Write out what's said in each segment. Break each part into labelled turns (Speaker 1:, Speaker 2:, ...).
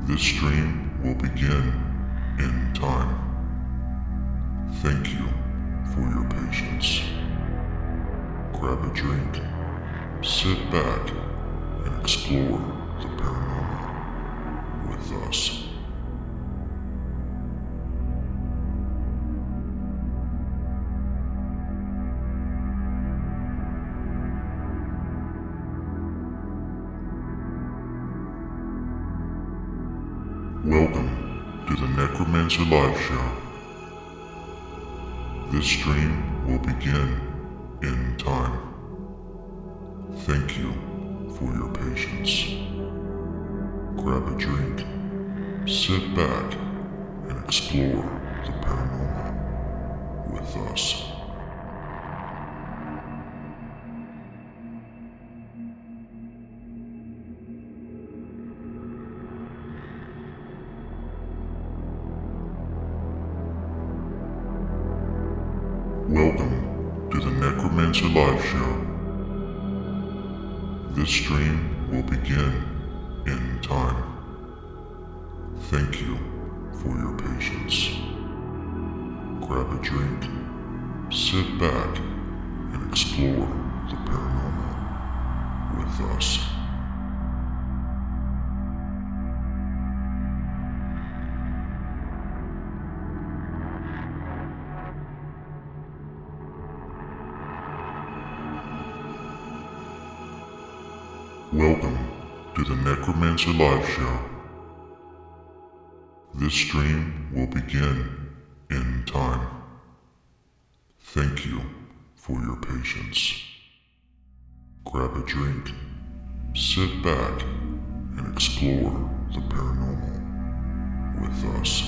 Speaker 1: This stream will begin in time. Thank you for your patience. Grab a drink, sit back, and explore the paranormal with us. Welcome to the Necromancer Live Show. This stream will begin in time. Thank you for your patience. Grab a drink, sit back, and explore the paranormal with us. Welcome to the Necromancer Live Show. This stream will begin in time. Thank you for your patience. Grab a drink, sit back, and explore the paranormal with us. Welcome to the Necromancer Live Show. This stream will begin in time. Thank you for your patience. Grab a drink, sit back, and explore the paranormal with us.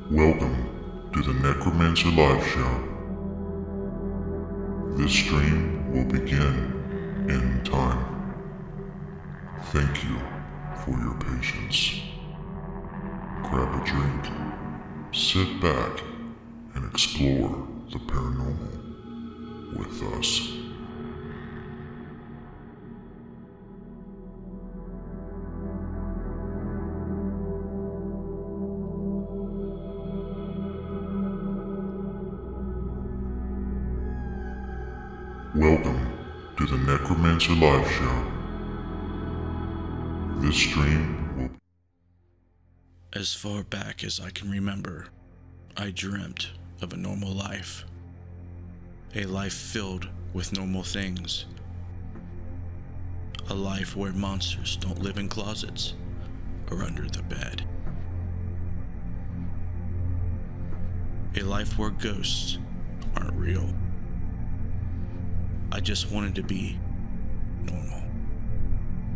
Speaker 1: Welcome to the Necromancer Live Show. This stream will begin in time. Thank you for your patience. Grab a drink, sit back, and explore the paranormal with us. Welcome to the Necromancer Live Show. This stream will...
Speaker 2: As far back as I can remember, I dreamt of a normal life. A life filled with normal things. A life where monsters don't live in closets or under the bed. A life where ghosts aren't real. I just wanted to be normal.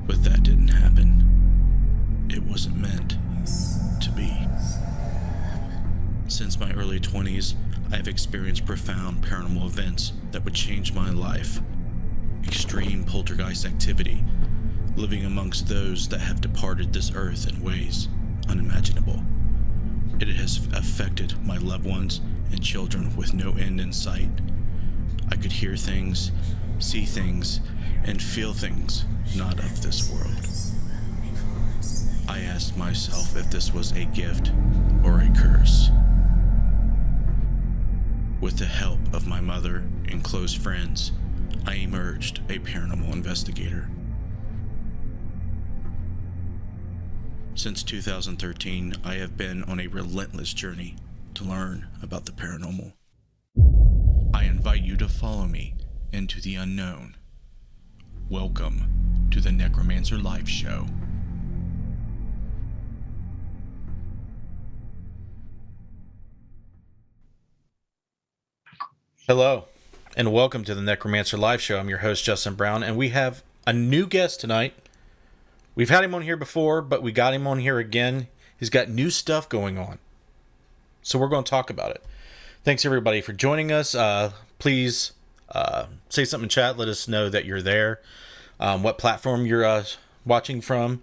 Speaker 2: But that didn't happen. It wasn't meant to be. Since my early 20s, I have experienced profound paranormal events that would change my life. Extreme poltergeist activity, living amongst those that have departed this earth in ways unimaginable. It has affected my loved ones and children with no end in sight. I could hear things, see things, and feel things not of this world. I asked myself if this was a gift or a curse. With the help of my mother and close friends, I emerged a paranormal investigator. Since 2013, I have been on a relentless journey to learn about the paranormal. I invite you to follow me into the unknown. Welcome to the Necromancer Live Show.
Speaker 3: Hello, and welcome to the Necromancer Live Show. I'm your host, Justin Brown, and we have a new guest tonight. We've had him on here before, but we got him on here again. He's got new stuff going on, so we're going to talk about it. Thanks, everybody, for joining us. Please say something in chat. Let us know that you're there, what platform you're watching from.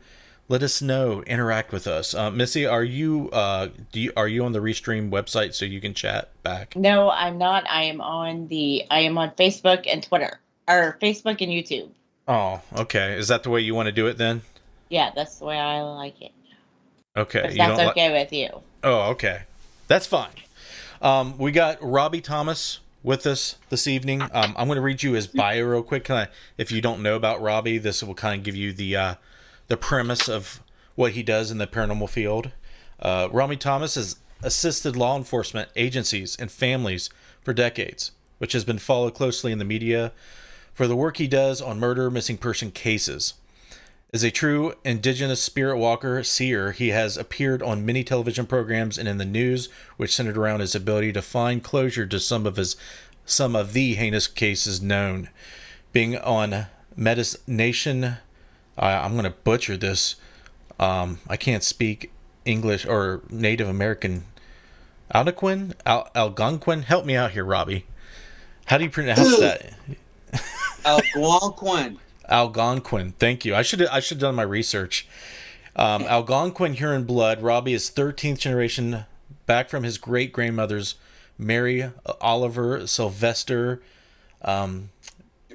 Speaker 3: let us know, interact with us. Missy, are you are you on the Restream website so you can chat back?
Speaker 4: No, I'm not. I am on Facebook and Twitter, or Facebook and YouTube.
Speaker 3: Oh, okay. Is that the way you want to do it then?
Speaker 4: Yeah, that's the way I like it.
Speaker 3: Okay,
Speaker 4: If that's okay with you.
Speaker 3: Oh, okay, that's fine. We got Robbie Thomas with us this evening. I'm going to read you his bio real quick. If you don't know about Robbie, this will kind of give you the premise of what he does in the paranormal field. Robbie Thomas has assisted law enforcement agencies and families for decades, which has been followed closely in the media for the work he does on murder, missing person cases. As a true indigenous spirit walker seer, he has appeared on many television programs and in the news, which centered around his ability to find closure to some of the heinous cases known. Being on Nation, I'm going to butcher this. I can't speak English or Native American. Algonquin? Help me out here, Robbie. How do you pronounce that?
Speaker 5: Algonquin.
Speaker 3: Algonquin. Thank you. I should have done my research. Algonquin Huron blood. Robbie is 13th generation back from his great grandmother's Mary Oliver Sylvester.
Speaker 5: You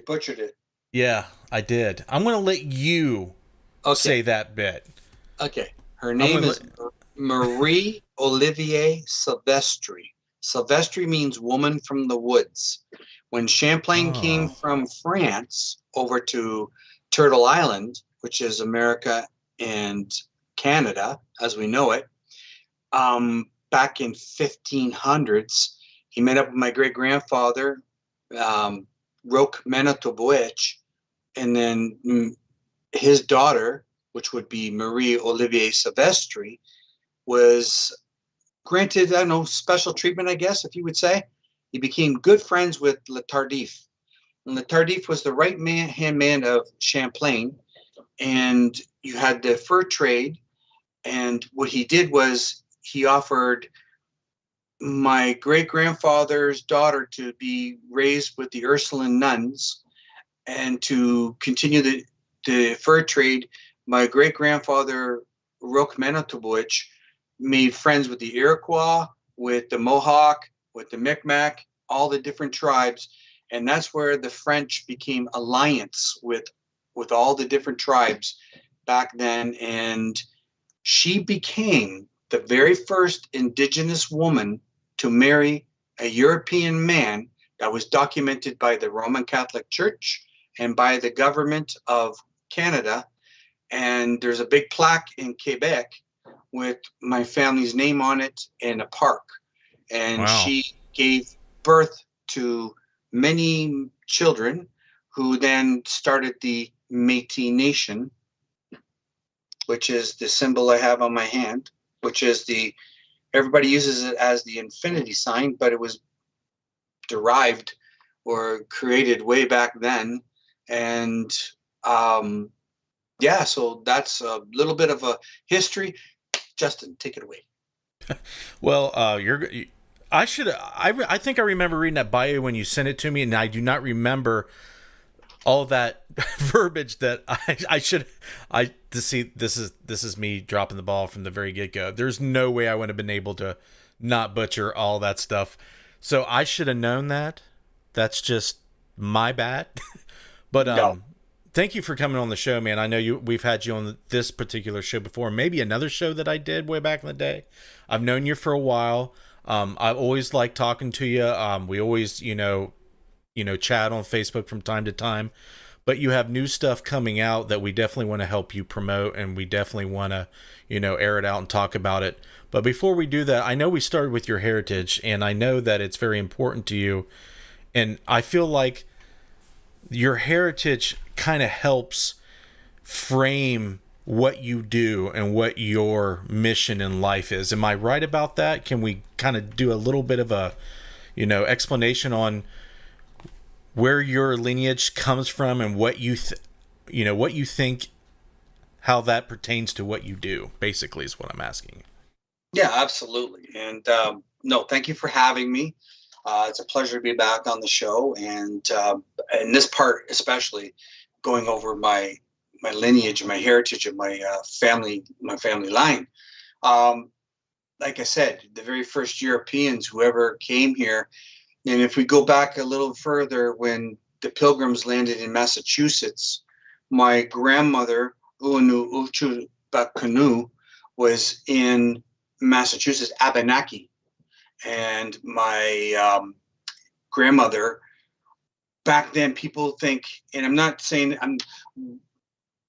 Speaker 5: butchered it.
Speaker 3: Yeah, I did. I'm going to let you say that bit.
Speaker 5: Okay. Her name is Marie Olivier Silvestri. Silvestri means woman from the woods. When Champlain came from France over to Turtle Island, which is America and Canada as we know it, back in 1500s, he met up with my great-grandfather, Roque Manitoboich, and then his daughter, which would be Marie Olivier Silvestri, was granted, I don't know, special treatment, I guess, if you would say. He became good friends with Le Tardif. And Le Tardif was the right-hand man of Champlain, and you had the fur trade, and what he did was he offered my great-grandfather's daughter to be raised with the Ursuline nuns and to continue the fur trade. My great-grandfather, Roque Manitoboich, made friends with the Iroquois, with the Mohawk, with the Micmac, all the different tribes. And that's where the French became alliance with all the different tribes back then. And she became the very first indigenous woman to marry a European man. That was documented by the Roman Catholic Church and by the government of Canada. And there's a big plaque in Quebec with my family's name on it in a park. And she gave birth to many children who then started the Métis Nation, which is the symbol I have on my hand, which is everybody uses it as the infinity sign, but it was derived or created way back then. And so that's a little bit of a history. Justin, take it away.
Speaker 3: Well, I think I remember reading that bio when you sent it to me, and I do not remember all that verbiage that this is me dropping the ball from the very get-go. There's no way I would have been able to not butcher all that stuff. So I should have known that. That's just my bad. But
Speaker 5: No.
Speaker 3: Thank you for coming on the show, man. I know we've had you on this particular show before, maybe another show that I did way back in the day. I've known you for a while. I've always liked talking to you. We always, chat on Facebook from time to time, but you have new stuff coming out that we definitely want to help you promote, and we definitely want to, air it out and talk about it. But before we do that, I know we started with your heritage, and I know that it's very important to you, and I feel like your heritage kind of helps frame what you do and what your mission in life is. Am I right about that? Can we kind of do a little bit of a, explanation on where your lineage comes from and what you think, how that pertains to what you do, basically, is what I'm asking.
Speaker 5: Yeah, absolutely. And no, thank you for having me. It's a pleasure to be back on the show, and in this part especially, going over my lineage and my heritage and my family line. Like I said, the very first Europeans who ever came here, and if we go back a little further, when the Pilgrims landed in Massachusetts, my grandmother, Uanu Uchu Bakanu, was in Massachusetts, Abenaki. And my grandmother, back then, people think, and I'm not saying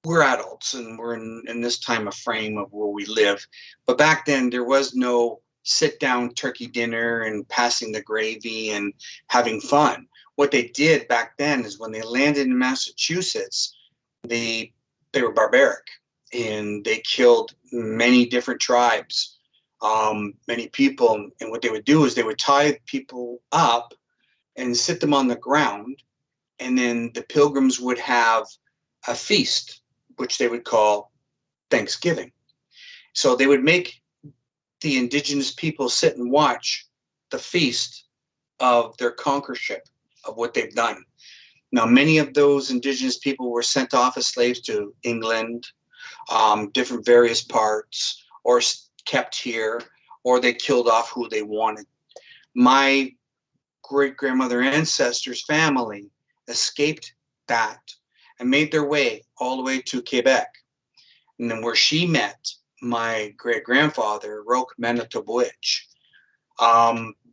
Speaker 5: we're adults and we're in this time of frame of where we live. But back then, there was no sit down turkey dinner and passing the gravy and having fun. What they did back then is when they landed in Massachusetts, they were barbaric and they killed many different tribes, many people. And what they would do is they would tie people up and sit them on the ground. And then the Pilgrims would have a feast, which they would call Thanksgiving. So they would make the indigenous people sit and watch the feast of their conquerorship, of what they've done. Now, many of those indigenous people were sent off as slaves to England, different various parts, or kept here, or they killed off who they wanted. My great-grandmother ancestors' family escaped that and made their way all the way to Quebec. And then where she met my great-grandfather, Roque Manitoboich.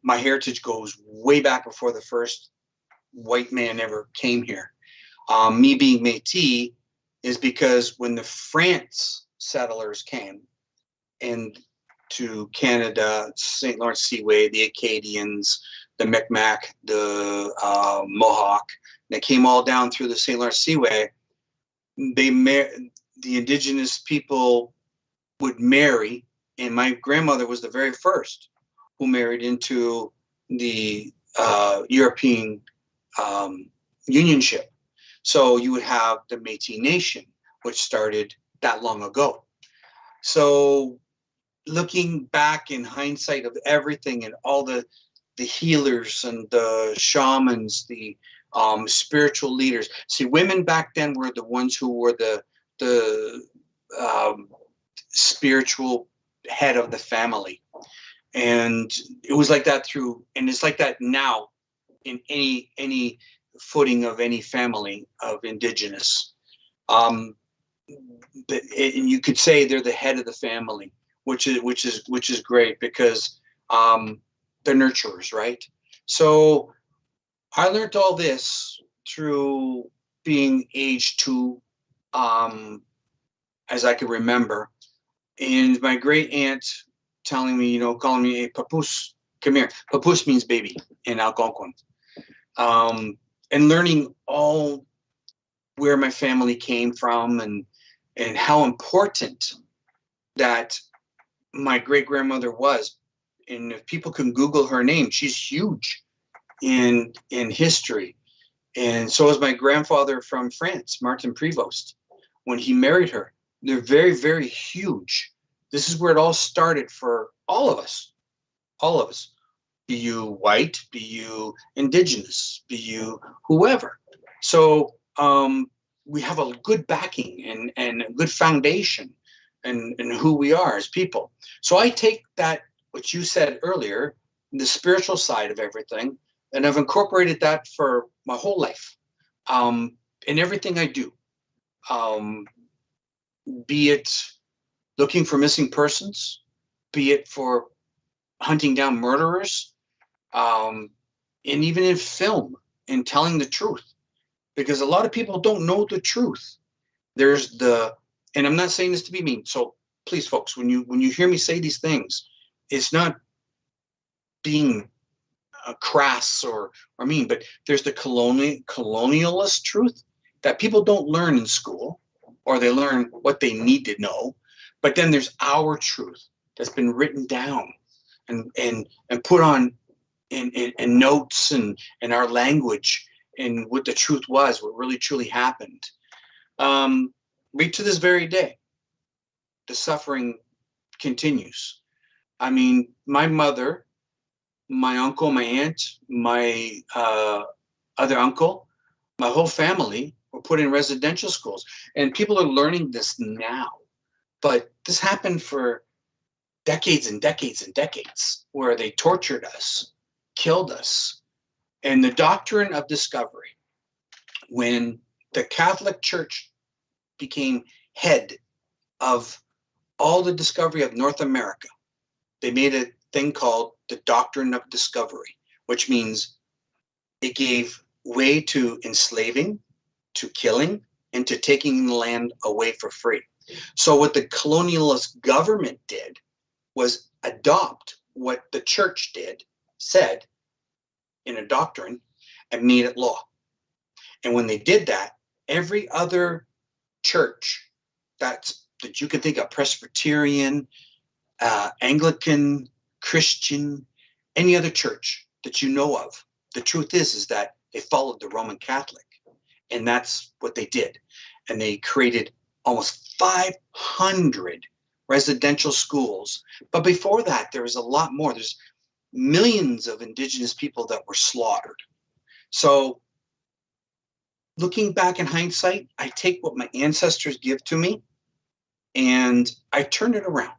Speaker 5: My heritage goes way back before the first white man ever came here. Me being Métis is because when the France settlers came into Canada, St. Lawrence Seaway, the Acadians, the Micmac, the Mohawk, they came all down through the St. Lawrence Seaway. The indigenous people would marry, and my grandmother was the very first who married into the European unionship. So you would have the Métis Nation, which started that long ago. So looking back in hindsight of everything and all the healers and the shamans, the spiritual leaders. See, women back then were the ones who were the spiritual head of the family. And it was like that and it's like that now in any footing of any family of indigenous. And you could say they're the head of the family, which is great because they're nurturers, right? So I learned all this through being age 2, as I can remember, and my great aunt telling me, calling me, "Hey, Papoose, come here." Papoose means baby in Algonquin. And learning all where my family came from and how important that my great-grandmother was. And if people can Google her name, she's huge in history. And so is my grandfather from France, Martin Prevost. When he married her, they're very, very huge. This is where it all started for all of us. All of us. Be you white, be you indigenous, be you whoever. So we have a good backing and a good foundation and who we are as people. So I take that, what you said earlier, the spiritual side of everything, and I've incorporated that for my whole life in everything I do. Be it looking for missing persons, be it for hunting down murderers, and even in film and telling the truth, because a lot of people don't know the truth. And I'm not saying this to be mean. So please, folks, when you hear me say these things, it's not being crass or mean, but there's the colonialist truth that people don't learn in school, or they learn what they need to know. But then there's our truth that's been written down and put on in notes and our language, and what the truth was, what really truly happened. Right to this very day, the suffering continues. I mean, my mother, my uncle, my aunt, my other uncle, my whole family were were put in residential schools. And people are learning this now. But this happened for decades and decades and decades, where they tortured us, killed us. And the doctrine of discovery, when the Catholic Church became head of all the discovery of North America, they made a thing called the Doctrine of Discovery, which means it gave way to enslaving, to killing, and to taking the land away for free. So what the colonialist government did was adopt what the church said in a doctrine, and made it law. And when they did that, every other church that you can think of, Presbyterian, Anglican, Christian, any other church that you know of, the truth is that they followed the Roman Catholic. And that's what they did. And they created almost 500 residential schools. But before that, there was a lot more. There's millions of indigenous people that were slaughtered. So looking back in hindsight, I take what my ancestors give to me and I turn it around.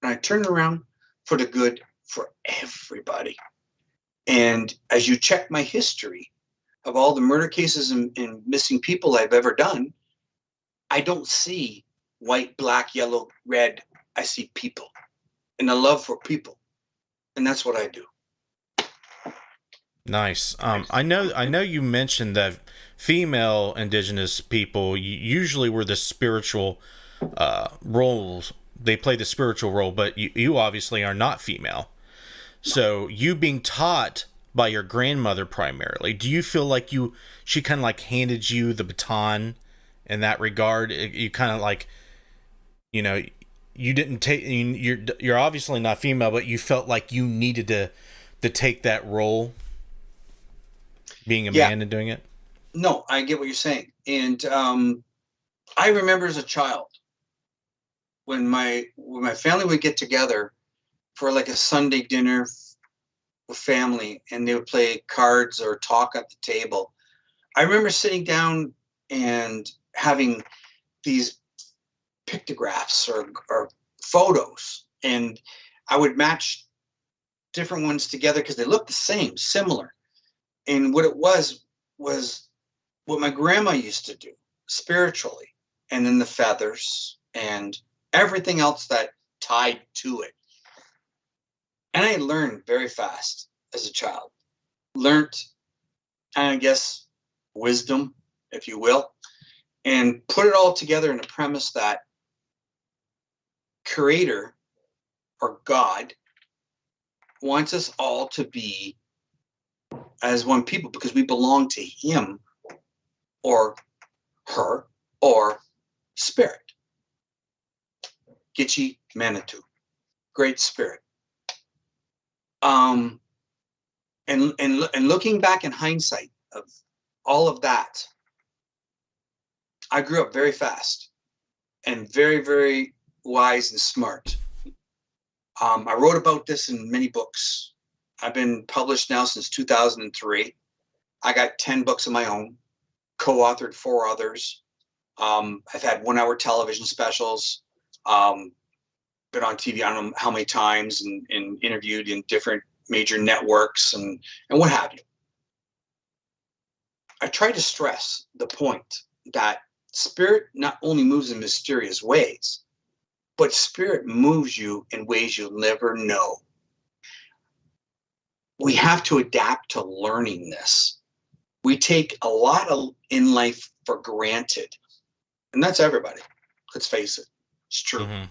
Speaker 5: And I turn it around for the good for everybody. And as you check my history of all the murder cases and missing people I've ever done, I don't see white, black, yellow, red. I see people and a love for people. And that's what I do.
Speaker 3: Nice. I know you mentioned that female indigenous people usually were the spiritual roles. They play the spiritual role, but you obviously are not female. So you being taught by your grandmother primarily, do you feel like she kind of like handed you the baton in that regard? You kind of like, you know, you didn't take, you're obviously not female, but you felt like you needed to take that role, being a man and doing it?
Speaker 5: No, I get what you're saying. And I remember as a child when my family would get together for like a Sunday dinner with family, and they would play cards or talk at the table. I remember sitting down and having these pictographs or photos, and I would match different ones together because they looked the same, similar. And what it was what my grandma used to do spiritually, and then the feathers and everything else that tied to it. And I learned very fast as a child. Learned, I guess, wisdom, if you will, and put it all together in a premise that Creator or God wants us all to be as one people because we belong to Him or her or Spirit. Gitche Manitou, Great Spirit. And looking back in hindsight of all of that, I grew up very fast and very, very wise and smart. I wrote about this in many books. I've been published now since 2003. I got 10 books of my own, co-authored 4 others. I've had 1-hour television specials, been on TV I don't know how many times, and interviewed in different major networks and what have you. I try to stress the point that Spirit not only moves in mysterious ways, but Spirit moves you in ways you'll never know. We have to adapt to learning this. We take a lot in life for granted. And that's everybody. Let's face it. It's true. Mm-hmm.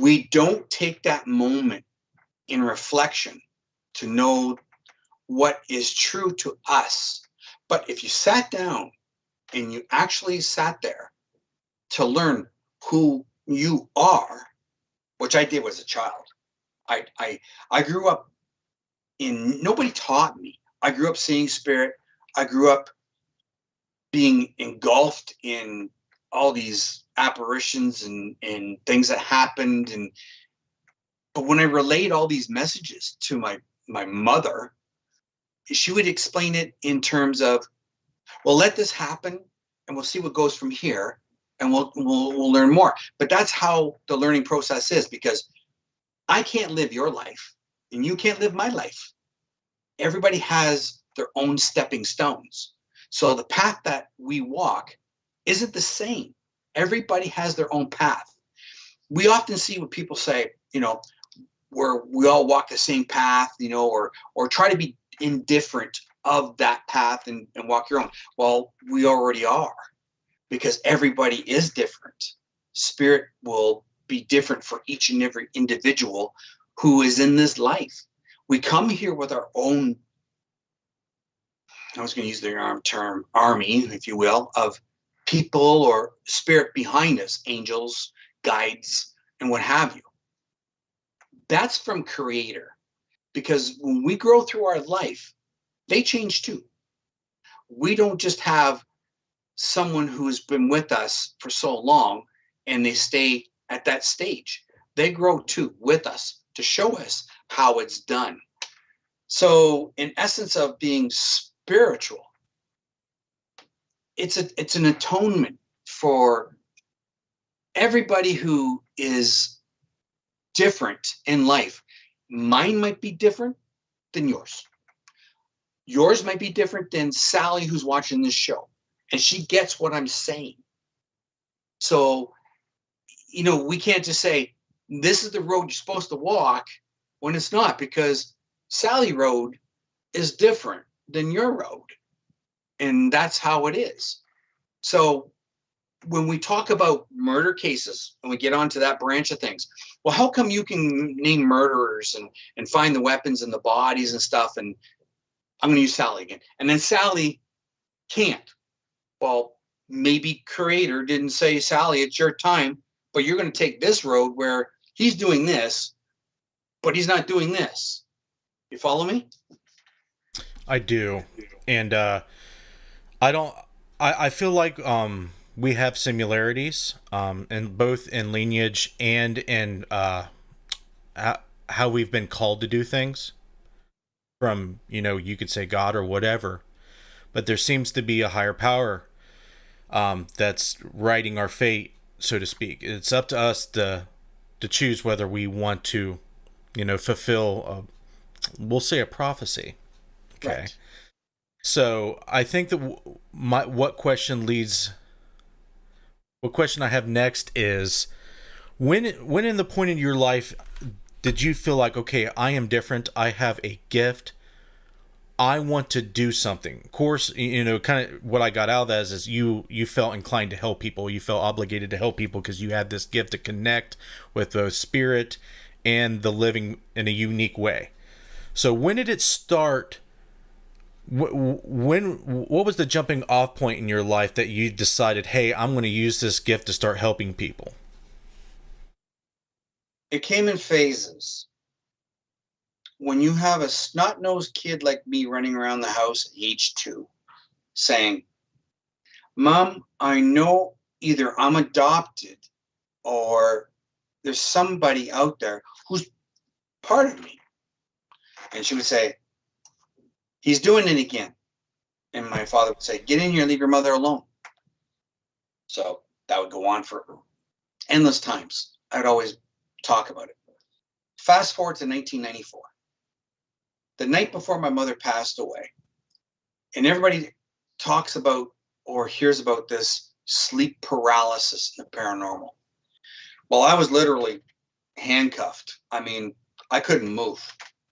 Speaker 5: We don't take that moment in reflection to know what is true to us. But if you sat down and you actually sat there to learn who you are, which I did as a child. I grew up nobody taught me. I grew up seeing Spirit. I grew up being engulfed in all these apparitions and things that happened. But when I relayed all these messages to my mother, she would explain it in terms of Well, let this happen and we'll see what goes from here, and we'll learn more. But that's how the learning process is, because I can't live your life and you can't live my life. Everybody has their own stepping stones. So the path that we walk isn't the same. Everybody has their own path. We often see what people say, where we all walk the same path, or try to be indifferent of that path and walk your own. Well, we already are, because everybody is different. Spirit will be different for each and every individual who is in this life. We come here with our own, I was going to use the term army, if you will, of people or spirit behind us, angels, guides, and what have you. That's from Creator, because when we grow through our life, they change too. We don't just have someone who's been with us for so long and they stay at that stage. They grow too with us to show us how it's done. So in essence of being spiritual, it's an atonement for everybody who is different in life. Mine might be different than yours. Yours might be different than Sally, who's watching this show, and she gets what I'm saying. So, we can't just say, this is the road you're supposed to walk, when it's not, because Sally road is different than your road. And that's how it is. So when we talk about murder cases and we get onto that branch of things, well, how come you can name murderers and find the weapons and the bodies and stuff? And I'm going to use Sally again. And then Sally can't. Well, maybe Creator didn't say, Sally, it's your time, but you're going to take this road where he's doing this, but he's not doing this. You follow me?
Speaker 3: I do. And I feel like we have similarities in both in lineage and in how we've been called to do things from, you could say God or whatever, but there seems to be a higher power that's writing our fate, so to speak. It's up to us to choose whether we want to, fulfill, we'll say, a prophecy. Okay. Right. So I think that what question I have next is, when in the point in your life did you feel like, okay, I am different, I have a gift, I want to do something? Of course, kind of what I got out of that is you felt inclined to help people, you felt obligated to help people because you had this gift to connect with the spirit and the living in a unique way. So when did it start? What was the jumping off point in your life that you decided, hey, I'm going to use this gift to start helping people?
Speaker 5: It came in phases. When you have a snot-nosed kid like me running around the house at age 2 saying, Mom, I know either I'm adopted or there's somebody out there who's part of me. And she would say, he's doing it again. And my father would say, get in here, leave your mother alone. So that would go on for endless times. I'd always talk about it. Fast forward to 1994. The night before my mother passed away, and everybody talks about or hears about this sleep paralysis in the paranormal. Well, I was literally handcuffed. I mean, I couldn't move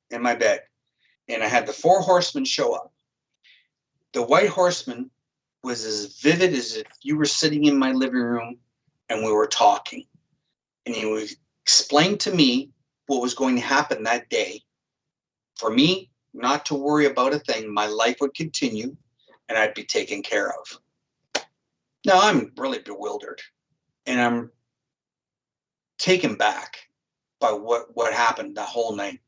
Speaker 5: in my bed. And I had the 4 horsemen show up. The white horseman was as vivid as if you were sitting in my living room and we were talking. And he would explain to me what was going to happen that day. For me, not to worry about a thing, my life would continue and I'd be taken care of. Now I'm really bewildered and I'm taken back by what happened that whole night.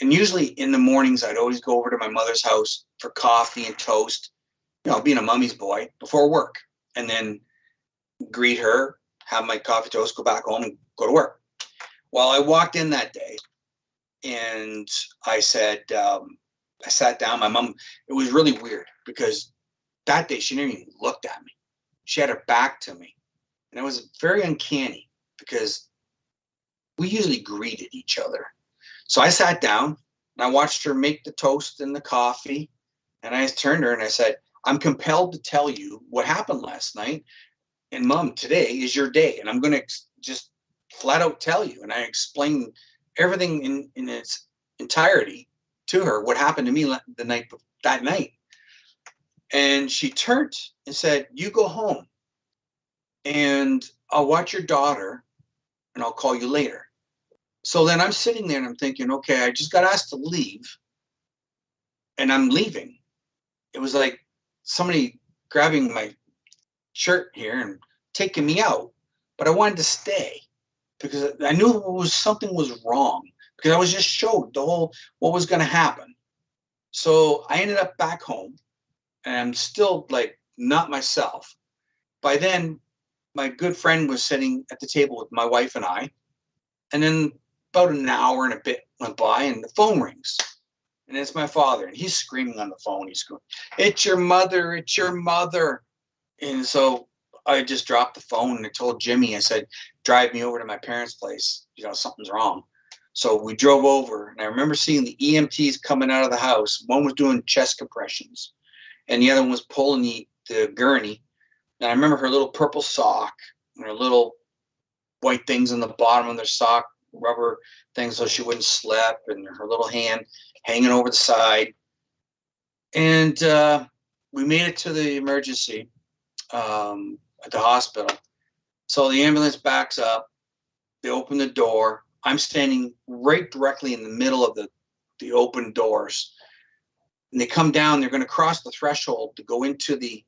Speaker 5: And usually in the mornings, I'd always go over to my mother's house for coffee and toast, being a mummy's boy, before work, and then greet her, have my coffee toast, go back home and go to work. Well, I walked in that day and I said, I sat down. My mom, it was really weird because that day, she never even looked at me. She had her back to me. And it was very uncanny because we usually greeted each other. So I sat down and I watched her make the toast and the coffee. And I turned to her and I said, I'm compelled to tell you what happened last night. And Mom, today is your day. And I'm going to just flat out tell you. And I explained everything in its entirety to her, what happened to me that night. And she turned and said, you go home and I'll watch your daughter and I'll call you later. So then I'm sitting there and I'm thinking, okay, I just got asked to leave and I'm leaving. It was like somebody grabbing my shirt here and taking me out, but I wanted to stay because I knew something was wrong because I was just showed what was going to happen. So I ended up back home and I'm still like not myself. By then, my good friend was sitting at the table with my wife and I, and then about an hour and a bit went by and the phone rings. And it's my father, and he's screaming on the phone. He's going, it's your mother, it's your mother. And so I just dropped the phone and I told Jimmy, I said, drive me over to my parents' place. Something's wrong. So we drove over, and I remember seeing the EMTs coming out of the house. One was doing chest compressions, and the other one was pulling the gurney. And I remember her little purple sock and her little white things on the bottom of their sock, rubber things so she wouldn't slip, and her little hand hanging over the side. And we made it to the emergency at the hospital. So the ambulance backs up. They open the door. I'm standing right directly in the middle of the open doors. And they come down. They're going to cross the threshold to go into the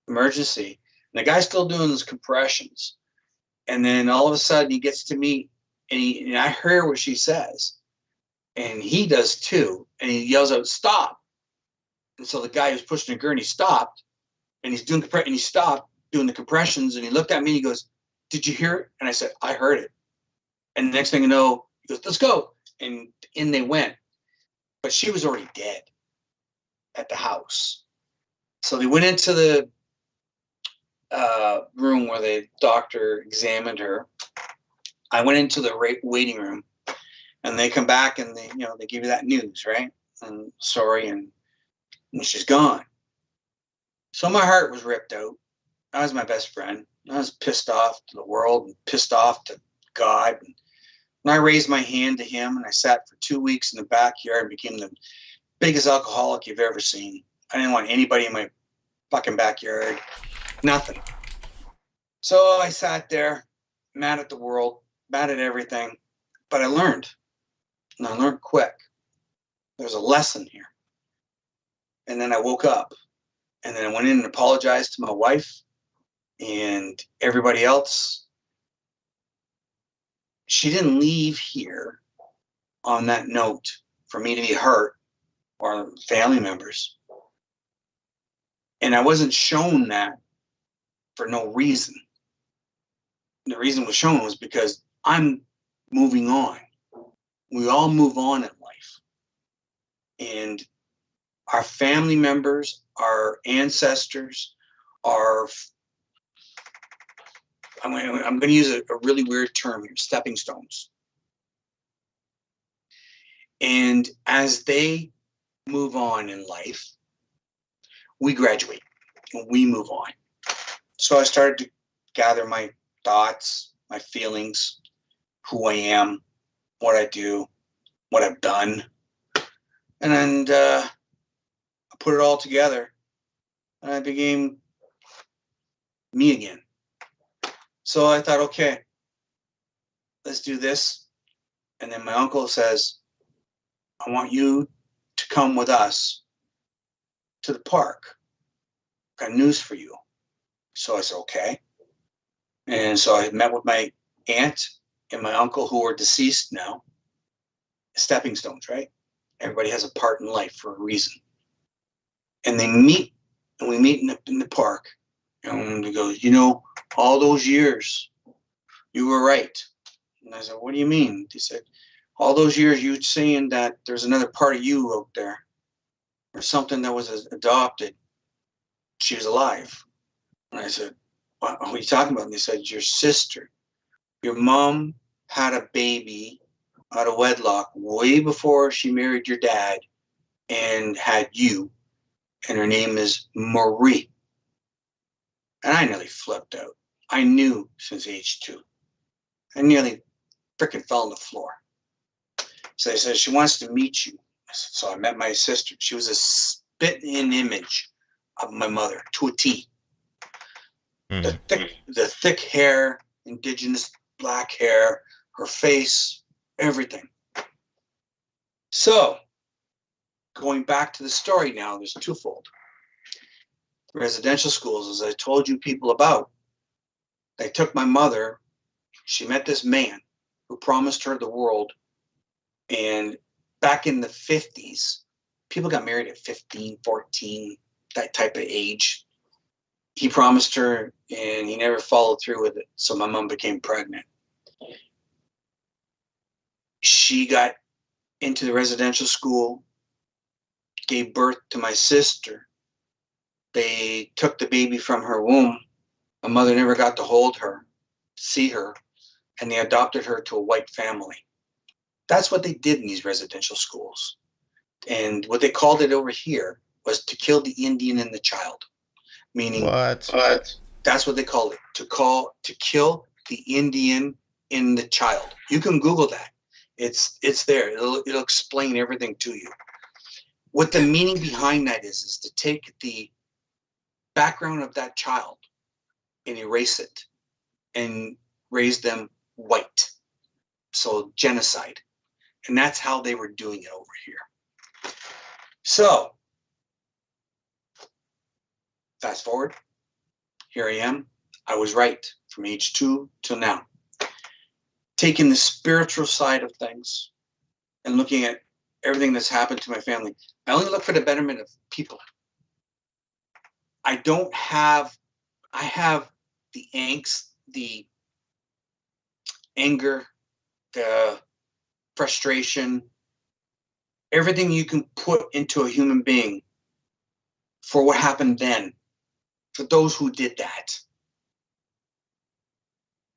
Speaker 5: emergency. And the guy's still doing his compressions. And then all of a sudden he gets to me, and I hear what she says. And he does too. And he yells out, stop. And so the guy who's pushing the gurney stopped. And he's doing and he stopped doing the compressions. And he looked at me and he goes, did you hear it? And I said, I heard it. And the next thing you know, he goes, let's go. And in they went. But she was already dead at the house. So they went into the room where the doctor examined her. I went into the waiting room, and they come back and they give you that news, right? And sorry, and she's gone. So my heart was ripped out. I was my best friend. I was pissed off to the world and pissed off to God. And I raised my hand to him, and I sat for 2 weeks in the backyard and became the biggest alcoholic you've ever seen. I didn't want anybody in my fucking backyard. Nothing. So I sat there, mad at the world, mad at everything. But I learned. And I learned quick. There's a lesson here. And then I woke up. And then I went in and apologized to my wife and everybody else. She didn't leave here on that note for me to be hurt or family members. And I wasn't shown that for no reason. The reason was shown was because I'm moving on. We all move on in life. And our family members, our ancestors, I'm going to use a really weird term here, stepping stones. And as they move on in life, we graduate and we move on. So I started to gather my thoughts, my feelings, who I am, what I do, what I've done. And then I put it all together and I became me again. So I thought, okay, let's do this. And then my uncle says, I want you to come with us to the park. Got news for you. So I said, okay. And so I had met with my aunt and my uncle, who are deceased now. Stepping stones, right? Everybody has a part in life for a reason. And they meet, and we meet in the park. And he goes, all those years, you were right. And I said, what do you mean? He said, all those years you saying that there's another part of you out there, or something that was adopted. she was alive. And I said, what are you talking about? And they said, your sister. Your mom had a baby out of wedlock way before she married your dad and had you. And her name is Marie. And I nearly flipped out. I knew since age 2. I nearly freaking fell on the floor. So they said, she wants to meet you. So I met my sister. She was a spit-in image of my mother to a T.
Speaker 3: Mm-hmm.
Speaker 5: The thick hair, indigenous black hair, her face, everything. So, going back to the story now, there's twofold. Residential schools, as I told you people about, they took my mother. She met this man who promised her the world. And back in the 50s, people got married at 15, 14, that type of age. He promised her and he never followed through with it. So my mom became pregnant. She got into the residential school, gave birth to my sister. They took the baby from her womb. My mother never got to hold her, see her, and they adopted her to a white family. That's what they did in these residential schools. And what they called it over here was to kill the Indian in the child. Meaning,
Speaker 3: What?
Speaker 5: That's what they called it, to kill the Indian in the child. You can Google that. It's there. It'll explain everything to you. What the meaning behind that is to take the background of that child and erase it and raise them white. So genocide. And that's how they were doing it over here. So, fast forward. Here I am. I was right from age 2 till now. Taking the spiritual side of things and looking at everything that's happened to my family. I only look for the betterment of people. I have the angst, the anger, the frustration, everything you can put into a human being for what happened then, for those who did that.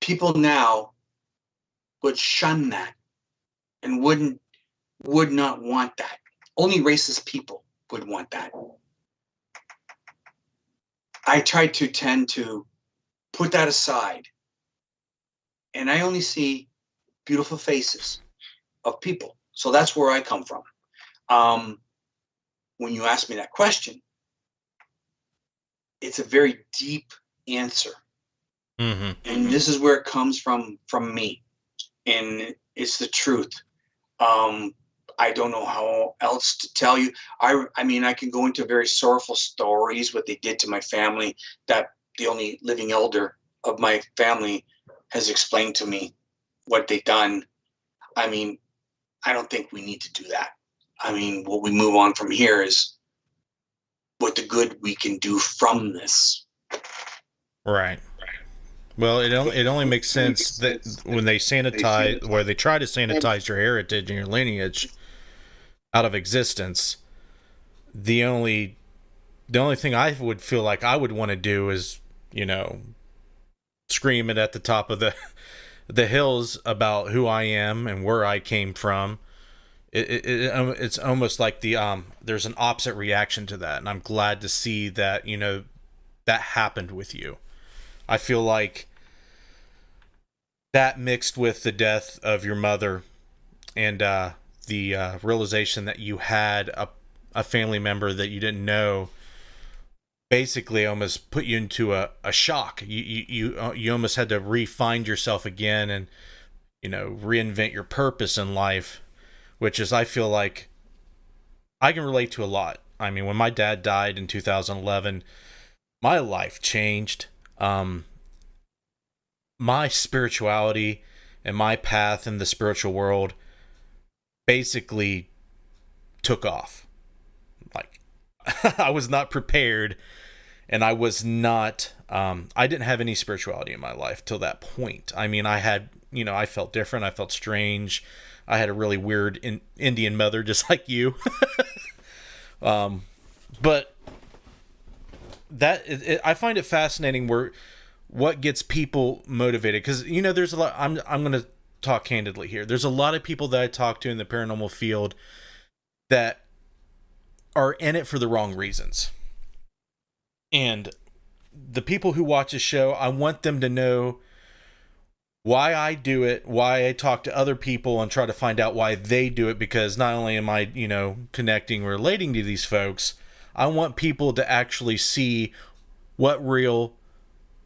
Speaker 5: People now would shun that and would not want that. Only racist people would want that. I try to tend to put that aside, and I only see beautiful faces of people. So that's where I come from. When you ask me that question, it's a very deep answer.
Speaker 3: Mm-hmm.
Speaker 5: And this is where it comes from me. And it's the truth. I don't know how else to tell you. I mean, I can go into very sorrowful stories, what they did to my family, that the only living elder of my family has explained to me what they've done. I mean, I don't think we need to do that. I mean, what we move on from here is what the good we can do from this.
Speaker 3: Right. Well, it only makes sense that when they sanitize, where they try to sanitize your heritage and your lineage out of existence, the only thing I would feel like I would want to do is, scream it at the top of the hills about who I am and where I came from. It's almost like there's an opposite reaction to that, and I'm glad to see that that happened with you. I feel like that mixed with the death of your mother and the realization that you had a family member that you didn't know basically almost put you into a shock. You almost had to re-find yourself again and reinvent your purpose in life, which is, I feel like I can relate to a lot. I mean, when my dad died in 2011, my life changed. My spirituality and my path in the spiritual world basically took off. Like, I was not prepared, and I was not, I didn't have any spirituality in my life till that point. I mean, I had, I felt different. I felt strange. I had a really weird Indian mother, just like you. But I find it fascinating what gets people motivated, because there's a lot. I'm going to talk candidly here. There's a lot of people that I talk to in the paranormal field that are in it for the wrong reasons. And the people who watch the show, I want them to know why I do it, why I talk to other people and try to find out why they do it, because not only am I, connecting, relating to these folks, I want people to actually see what real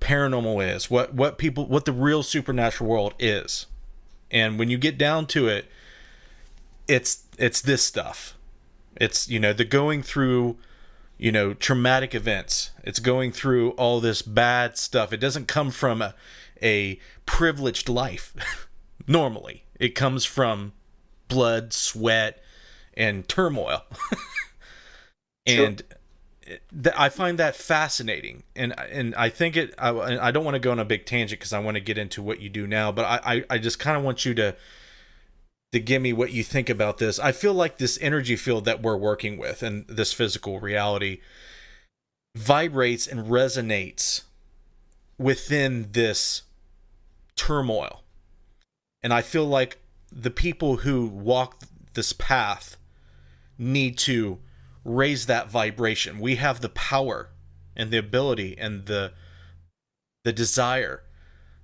Speaker 3: paranormal is, what the real supernatural world is. And when you get down to it, it's this stuff. It's, the going through, traumatic events. It's going through all this bad stuff. It doesn't come from a privileged life. Normally, it comes from blood, sweat, and turmoil. And I find that fascinating, and I think I don't want to go on a big tangent because I want to get into what you do now, but I just kind of want you to give me what you think about this. I feel like this energy field that we're working with and this physical reality vibrates and resonates within this turmoil. And I feel like the people who walk this path need to raise that vibration. We have the power and the ability and the desire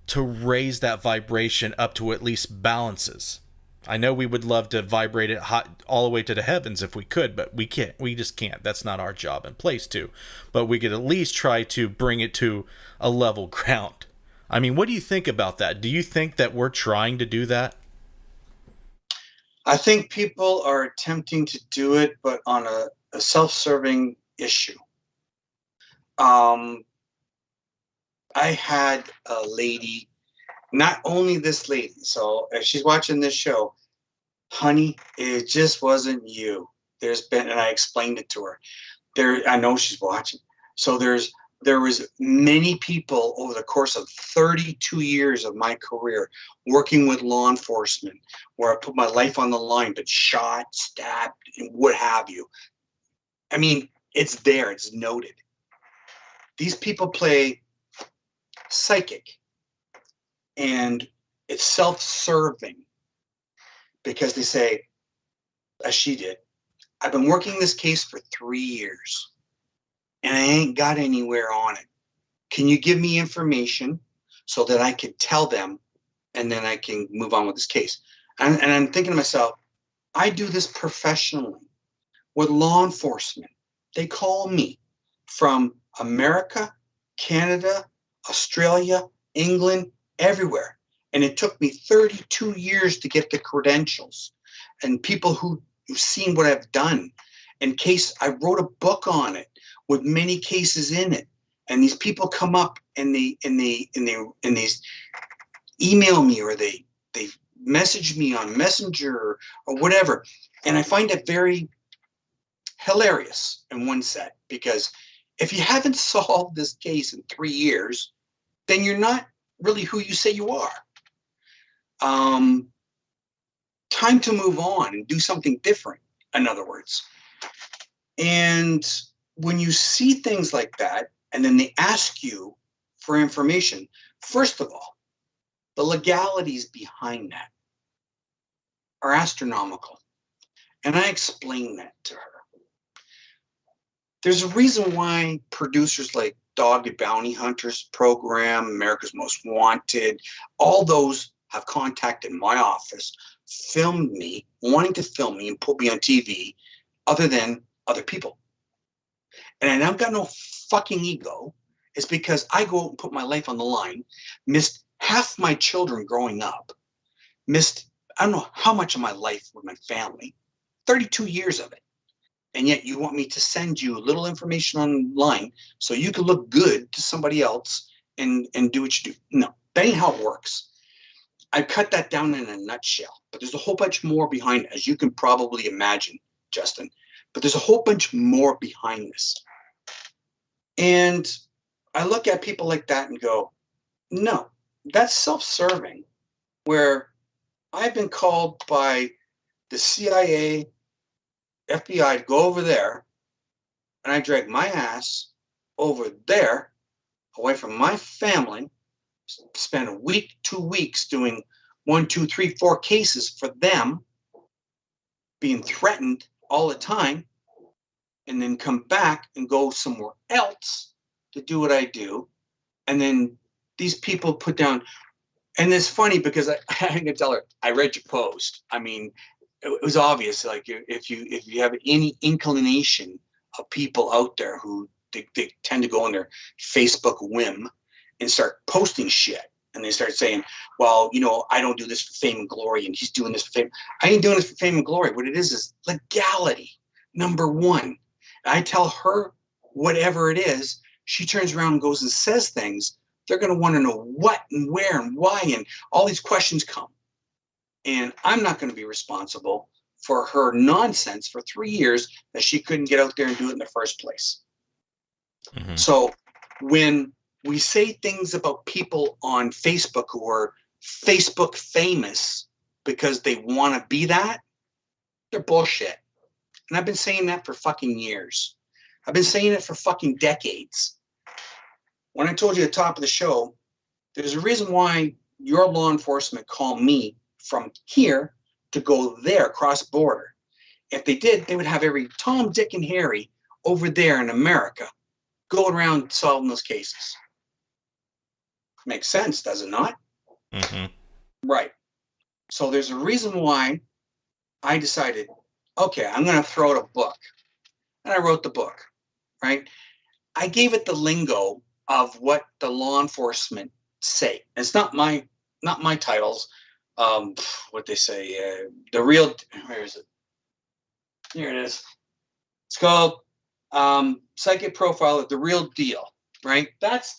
Speaker 3: to raise that vibration up to at least balances. I know we would love to vibrate it hot all the way to the heavens if we could, but we can't. We just can't. That's not our job and place to. But we could at least try to bring it to a level ground. I mean, what do you think about that? Do you think that we're trying to do that?
Speaker 5: I think people are attempting to do it, but on a self-serving issue. I had a lady, not only this lady, so if she's watching this show, honey, it just wasn't you. And I explained it to her. I know she's watching. So there was many people over the course of 32 years of my career working with law enforcement, where I put my life on the line, but shot, stabbed, and what have you. I mean, it's there, it's noted. These people play psychic, and it's self-serving, because they say, as she did, I've been working this case for 3 years and I ain't got anywhere on it. Can you give me information so that I can tell them, and then I can move on with this case? And I'm thinking to myself, I do this professionally with law enforcement. They call me from America, Canada, Australia, England, everywhere. And it took me 32 years to get the credentials, and people who've seen what I've done. In case I wrote a book on it with many cases in it. And these people come up and they email me, or they message me on Messenger or whatever. And I find it very hilarious in one set, because if you haven't solved this case in 3 years, then you're not really who you say you are. Time to move on and do something different, in other words. And when you see things like that, and then they ask you for information, first of all, the legalities behind that are astronomical. And I explained that to her. There's a reason why producers like Dog the Bounty Hunters program, America's Most Wanted, all those have contacted my office, filmed me, wanting to film me and put me on TV, other than other people. And I've got no fucking ego. It's because I go out and put my life on the line, missed half my children growing up, missed I don't know how much of my life with my family, 32 years of it. And yet you want me to send you a little information online so you can look good to somebody else and do what you do. No, that ain't how it works. I cut that down in a nutshell, but there's a whole bunch more behind it, as you can probably imagine, Justin. But there's a whole bunch more behind this. And I look at people like that and go, no, that's self-serving, where I've been called by the CIA, FBI to go over there, and I drag my ass over there, away from my family, spend a week, 2 weeks doing 1, 2, 3, 4 cases for them, being threatened all the time, and then come back and go somewhere else to do what I do. And then these people put down, and it's funny because I can tell her, I read your post. I mean, it was obvious. Like if you have any inclination of people out there who they tend to go on their Facebook whim and start posting shit, and they start saying, well, I don't do this for fame and glory, and he's doing this for fame. I ain't doing this for fame and glory. What it is legality, number one. I tell her whatever it is, she turns around and goes and says things. They're going to want to know what and where and why, and all these questions come. And I'm not going to be responsible for her nonsense for 3 years that she couldn't get out there and do it in the first place. Mm-hmm. So when we say things about people on Facebook who are Facebook famous because they want to be that, they're bullshit. And I've been saying that for fucking years. I've been saying it for fucking decades. When I told you at the top of the show, there's a reason why your law enforcement called me from here to go there, cross border. If they did, they would have every Tom, Dick, and Harry over there in America going around solving those cases. Makes sense, does it not?
Speaker 3: Mm-hmm.
Speaker 5: Right. So there's a reason why I decided, okay, I'm going to throw out a book. And I wrote the book, right? I gave it the lingo of what the law enforcement say. It's not my titles. What they say, the real, where is it? Here it is. It's called Psychic Profile of the Real Deal, right? That's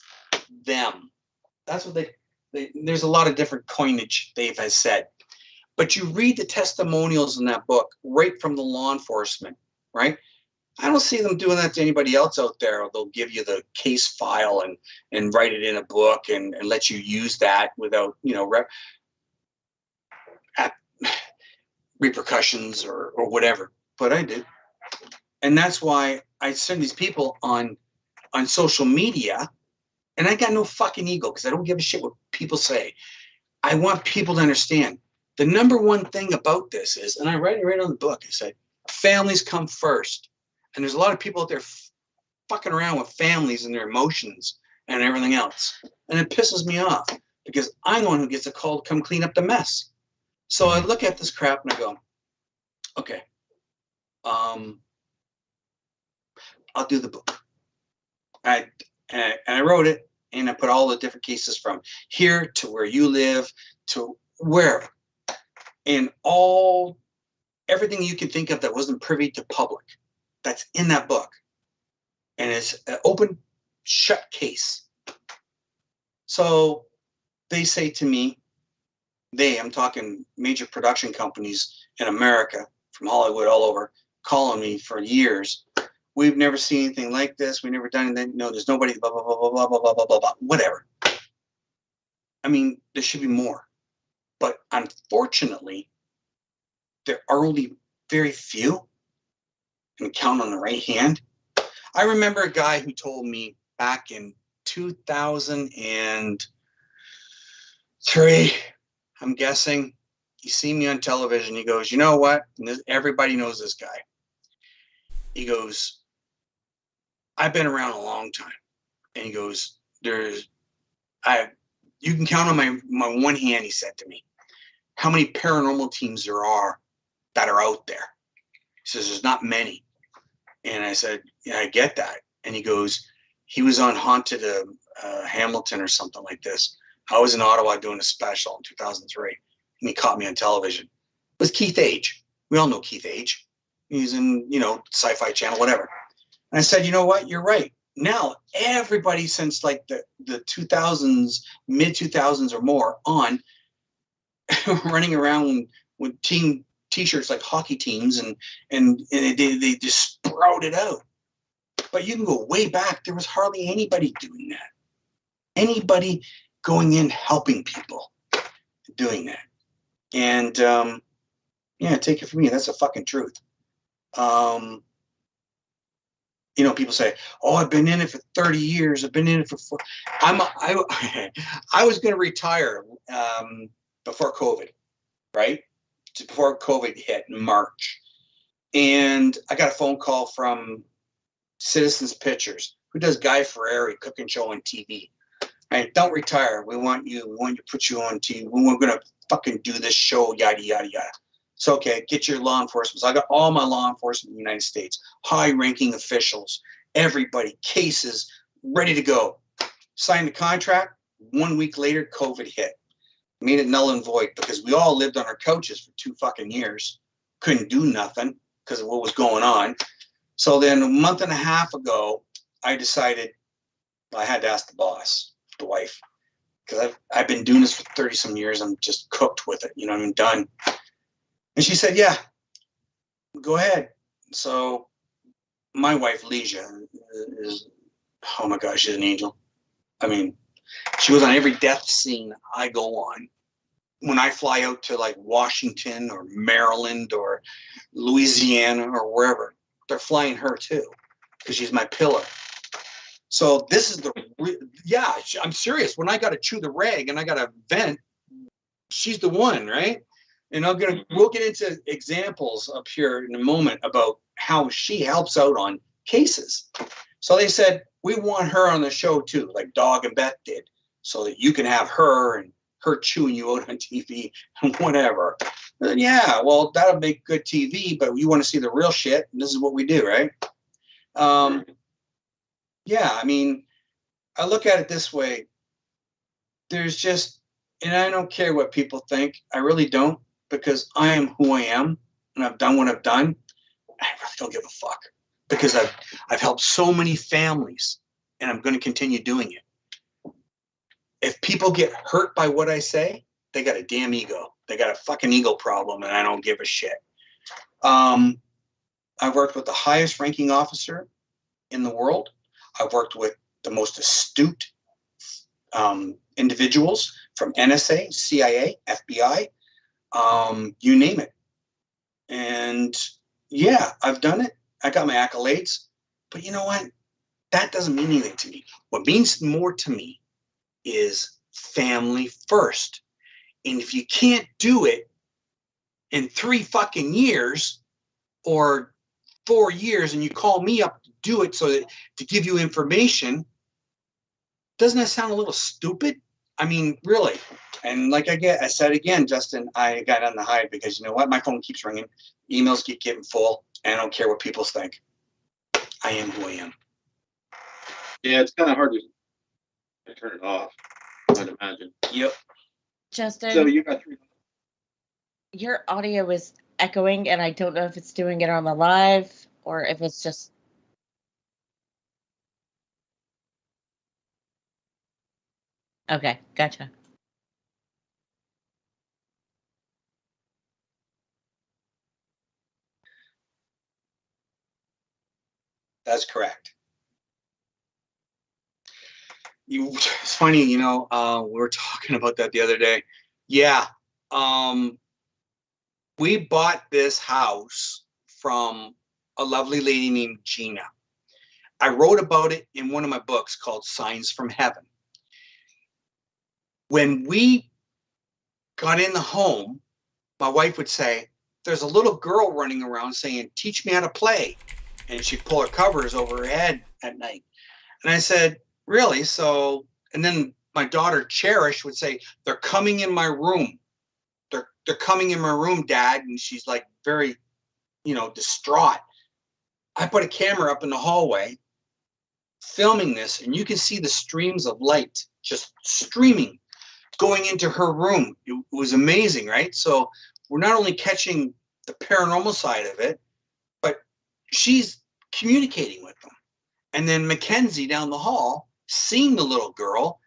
Speaker 5: them. That's what they there's a lot of different coinage they've has said. But you read the testimonials in that book right from the law enforcement, right? I don't see them doing that to anybody else out there. They'll give you the case file and write it in a book and let you use that without, repercussions or whatever. But I did. And that's why I send these people on social media, and I got no fucking ego because I don't give a shit what people say. I want people to understand the number one thing about this is, and I write it right on the book, I say, families come first. And there's a lot of people out there fucking around with families and their emotions and everything else. And it pisses me off because I'm the one who gets a call to come clean up the mess. So I look at this crap and I go, okay, I'll do the book. And I wrote it, and I put all the different cases from here to where you live to wherever. And everything you can think of that wasn't privy to public, that's in that book. And it's an open, shut case. So they say to me, I'm talking major production companies in America, from Hollywood all over, calling me for years. We've never seen anything like this. We've never done anything. No, there's nobody, blah, blah, blah, blah, blah, blah, blah, blah, blah, blah, whatever. I mean, there should be more. But unfortunately, there are only very few, and count on the right hand. I remember a guy who told me back in 2003, I'm guessing, he seen me on television. He goes, you know what? Everybody knows this guy. He goes, I've been around a long time. And he goes, you can count on my one hand, he said to me, how many paranormal teams there are that are out there. He says, there's not many. And I said, yeah, I get that. And he goes, he was on Haunted Hamilton or something like this. I was in Ottawa doing a special in 2003. And he caught me on television. It was Keith Age. We all know Keith Age. He's in, Sci-Fi Channel, whatever. And I said, you know what? You're right. Now, everybody since like the 2000s, mid 2000s or more on, running around with team T-shirts like hockey teams and they just sprouted out. But you can go way back. There was hardly anybody doing that. Anybody going in helping people doing that. And take it from me. That's the fucking truth. You know, people say, "Oh, I've been in it for 30 years. I've been in it for 4." I was going to retire before COVID, right? Before COVID hit in March, and I got a phone call from Citizens Pictures, who does Guy Fieri cooking show on TV. Right? Don't retire. We want you. We want to put you on TV. We're going to fucking do this show. Yada yada yada. So okay, get your law enforcement. So I got all my law enforcement in the United States, high-ranking officials, everybody, cases ready to go. Signed the contract. 1 week later, COVID hit. Made it null and void because we all lived on our couches for 2 fucking years. Couldn't do nothing because of what was going on. So then a month and a half ago, I decided I had to ask the boss, the wife, because I've been doing this for 30 some years. I'm just cooked with it. You know, I'm done. And she said, yeah, go ahead. So my wife, Leisha, is, oh my gosh, she's an angel. I mean, she was on every death scene I go on. When I fly out to like Washington or Maryland or Louisiana or wherever, they're flying her too because she's my pillar. So this is I'm serious. When I got to chew the rag and I got to vent, she's the one, right? And we'll get into examples up here in a moment about how she helps out on cases. So they said, we want her on the show too, like Dog and Beth did, so that you can have her and her chewing you out on TV and whatever. And yeah, well, that'll make good TV, but you want to see the real shit, and this is what we do, right? Yeah, I mean, I look at it this way. There's just, and I don't care what people think. I really don't. Because I am who I am and I've done what I've done. I really don't give a fuck because I've helped so many families and I'm going to continue doing it. If people get hurt by what I say, they got a damn ego. They got a fucking ego problem and I don't give a shit. I've worked with the highest ranking officer in the world. I've worked with the most astute individuals from NSA, CIA, FBI, you name it. And yeah, I've done it. I got my accolades, but you know what? That doesn't mean anything to me. What means more to me is family first. And if you can't do it in 3 fucking years or 4 years and you call me up to do it so that to give you information, doesn't that sound a little stupid? I mean, really. And like I said again, Justin, I got on the hide because you know what? My phone keeps ringing. Emails keep getting full. And I don't care what people think. I am who I am.
Speaker 6: Yeah, it's kind of hard to turn it off, I'd imagine.
Speaker 5: Yep.
Speaker 4: Justin,
Speaker 6: So you got 3.
Speaker 4: your audio is echoing, and I don't know if it's doing it on the live or if it's just. Okay, gotcha.
Speaker 5: That's correct. It's funny, you know, we were talking about that the other day. Yeah. We bought this house from a lovely lady named Gina. I wrote about it in one of my books called Signs from Heaven. When we got in the home, my wife would say, there's a little girl running around saying, teach me how to play. And she'd pull her covers over her head at night. And I said, really? So, and then my daughter Cherish would say, they're coming in my room. They're coming in my room, Dad. And she's like very, you know, distraught. I put a camera up in the hallway filming this, and you can see the streams of light just streaming going into her room. It was amazing, right? So we're not only catching the paranormal side of it, but she's communicating with them. And then Mackenzie down the hall seen the little girl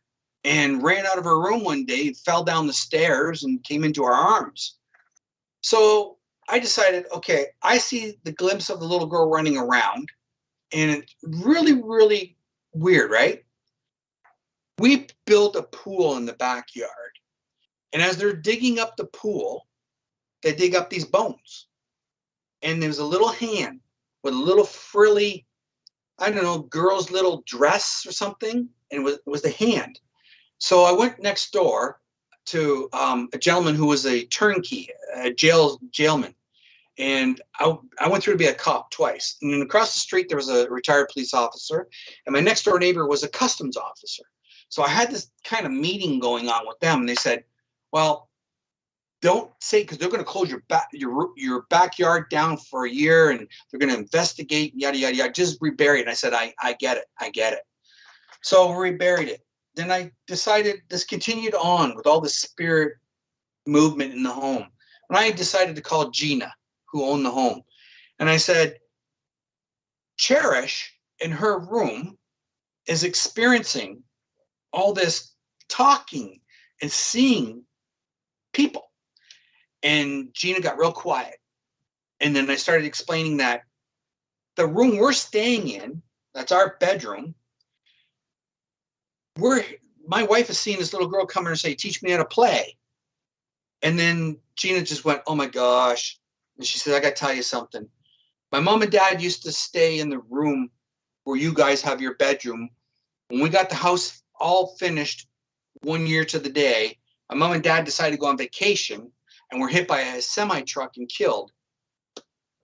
Speaker 5: and ran out of her room one day, fell down the stairs and came into our arms. So I decided, okay, I see the glimpse of the little girl running around, and it's really, really weird, right? We built a pool in the backyard. And as they're digging up the pool, they dig up these bones. And there's a little hand with a little frilly I don't know, girl's little dress or something, and it was the hand. So I went next door to a gentleman who was a turnkey, a jailman. And I went through to be a cop twice. And then across the street, there was a retired police officer. And my next door neighbor was a customs officer. So I had this kind of meeting going on with them. And they said, well, don't say, because they're going to close your backyard down for a year and they're going to investigate, yada, yada, yada. Just rebury it. And I said, I get it. I get it. So we reburied it. Then I decided this continued on with all the spirit movement in the home. And I decided to call Gina, who owned the home. And I said, Cherish in her room is experiencing all this talking and seeing people. And Gina got real quiet. And then I started explaining that the room we're staying in, that's our bedroom, my wife is seeing this little girl come in and say, teach me how to play. And then Gina just went, oh my gosh. And she said, I got to tell you something. My mom and dad used to stay in the room where you guys have your bedroom. When we got the house all finished 1 year to the day, my mom and dad decided to go on vacation and were hit by a semi-truck and killed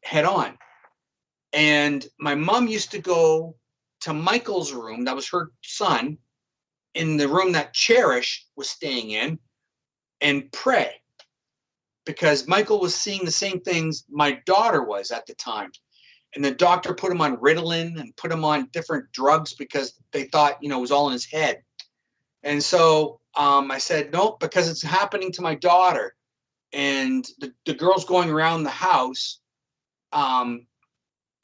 Speaker 5: head on. And my mom used to go to Michael's room, that was her son, in the room that Cherish was staying in, and pray. Because Michael was seeing the same things my daughter was at the time. And the doctor put him on Ritalin and put him on different drugs because they thought, it was all in his head. And so I said, nope, because it's happening to my daughter. And the girl's going around the house telling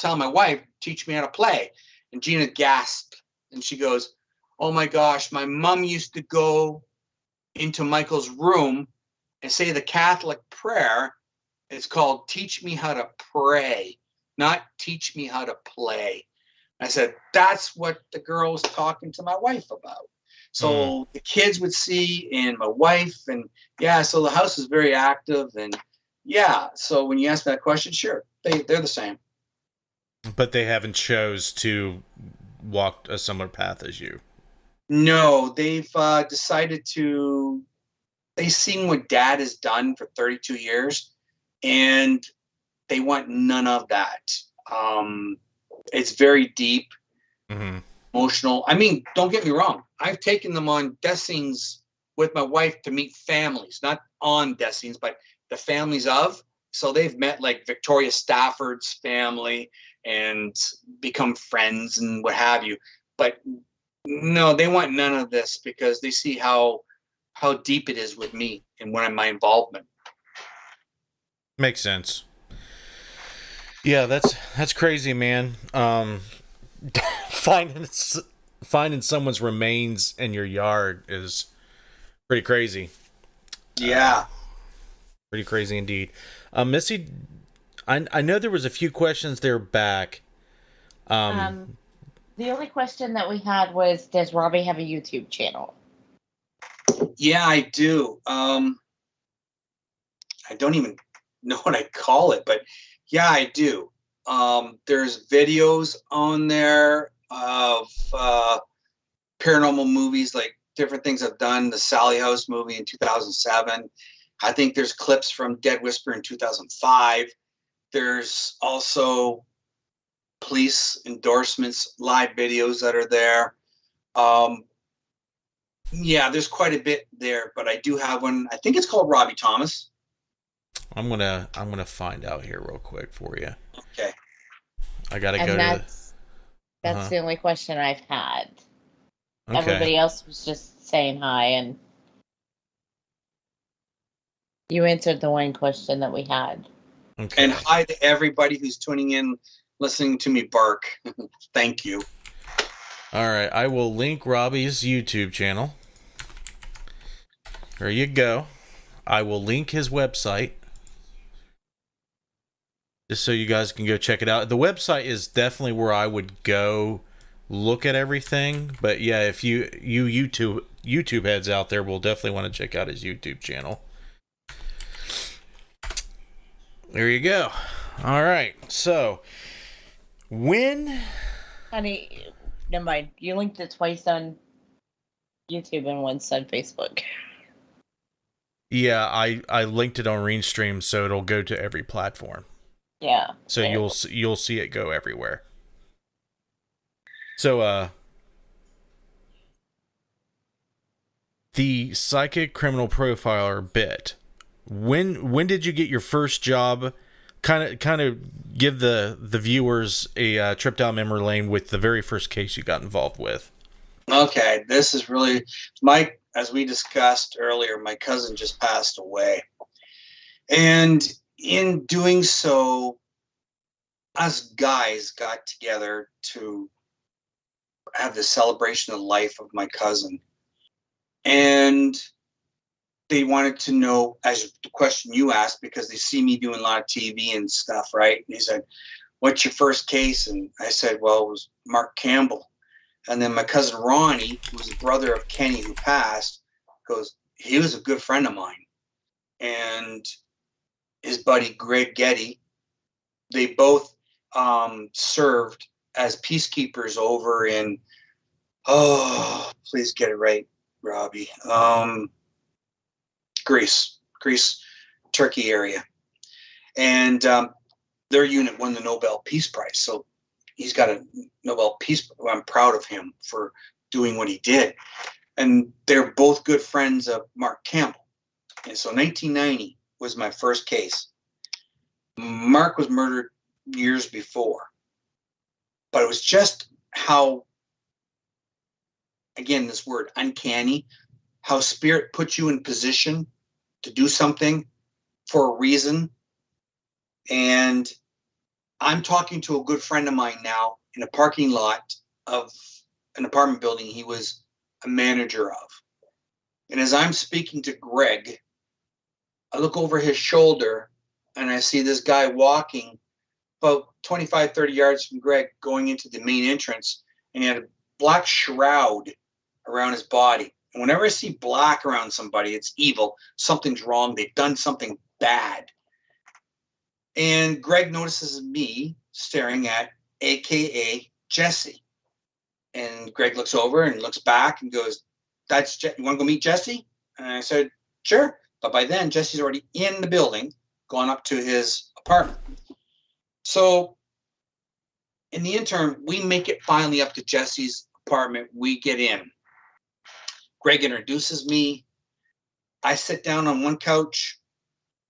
Speaker 5: my wife, teach me how to play. And Gina gasped. And she goes, oh my gosh, my mom used to go into Michael's room and say the Catholic prayer. It's called teach me how to pray, not teach me how to play. I said, that's what the girl was talking to my wife about. So the kids would see, and my wife, and so the house is very active. And so when you ask me that question, sure, they're the same.
Speaker 3: But they haven't chose to walk a similar path as you.
Speaker 5: No, they've decided to. They've seen what Dad has done for 32 years, and they want none of that. It's very deep, emotional. I mean, don't get me wrong. I've taken them on death scenes with my wife to meet families, not on death scenes, but the families of. So they've met like Victoria Stafford's family and become friends and what have you. But no, they want none of this because they see how deep it is with me and my involvement.
Speaker 3: Makes sense. Yeah, that's crazy, man. Finding someone's remains in your yard is pretty crazy.
Speaker 5: Yeah.
Speaker 3: Pretty crazy indeed. Missy, I know there was a few questions there back.
Speaker 4: The only question that we had was, does Robbie have a YouTube channel?
Speaker 5: Yeah, I do. I don't even know what I call it, but yeah, I do. There's videos on there of paranormal movies, like different things I've done. The Sally House movie in 2007. I think there's clips from Dead Whisper in 2005. There's also police endorsements, live videos that are there. Yeah, there's quite a bit there, but I do have one. I think it's called Robbie Thomas.
Speaker 3: I'm gonna find out here real quick for you.
Speaker 5: Okay.
Speaker 3: I gotta
Speaker 4: and
Speaker 3: go.
Speaker 4: That's the only question I've had.
Speaker 3: Okay.
Speaker 4: Everybody else was just saying hi, and you answered the one question that we had.
Speaker 3: Okay.
Speaker 5: And hi to everybody who's tuning in, listening to me bark. Thank you.
Speaker 3: All right, I will link Robbie's YouTube channel. There you go. I will link his website just so you guys can go check it out. The website is definitely where I would go look at everything. But yeah, if you YouTube heads out there will definitely want to check out his YouTube channel. There you go. All right. So when
Speaker 4: Honey, never mind. You linked it twice on YouTube and once on Facebook.
Speaker 3: Yeah, I linked it on Restream, so it'll go to every platform.
Speaker 4: Yeah.
Speaker 3: So you'll see it go everywhere. So the psychic criminal profiler bit. When did you get your first job? Kind of give the viewers a trip down memory lane with the very first case you got involved with.
Speaker 5: Okay, this is really as we discussed earlier, my cousin just passed away. And in doing so, us guys got together to have the celebration of life of my cousin. And they wanted to know, as the question you asked, because they see me doing a lot of TV and stuff, right? And he said, "What's your first case?" And I said, "Well, it was Mark Campbell." And then my cousin Ronnie, who was the brother of Kenny who passed, goes, "He was a good friend of mine." And his buddy Greg Getty, they both served as peacekeepers over in, oh, please get it right, Robbie, Greece, Turkey area. And their unit won the Nobel Peace Prize. So he's got a Nobel Peace Prize. I'm proud of him for doing what he did. And they're both good friends of Mark Campbell. And so 1990 was my first case. Mark was murdered years before. But it was just how, again, this word uncanny, how spirit puts you in position to do something for a reason. And I'm talking to a good friend of mine now in a parking lot of an apartment building he was a manager of. And as I'm speaking to Greg, I look over his shoulder and I see this guy walking about 25, 30 yards from Greg going into the main entrance, and he had a black shroud around his body. And whenever I see black around somebody, it's evil. Something's wrong. They've done something bad. And Greg notices me staring at AKA Jesse. And Greg looks over and looks back and goes, "You want to go meet Jesse?" And I said, "Sure." But by then, Jesse's already in the building, gone up to his apartment. So in the interim, we make it finally up to Jesse's apartment. We get in. Greg introduces me. I sit down on one couch.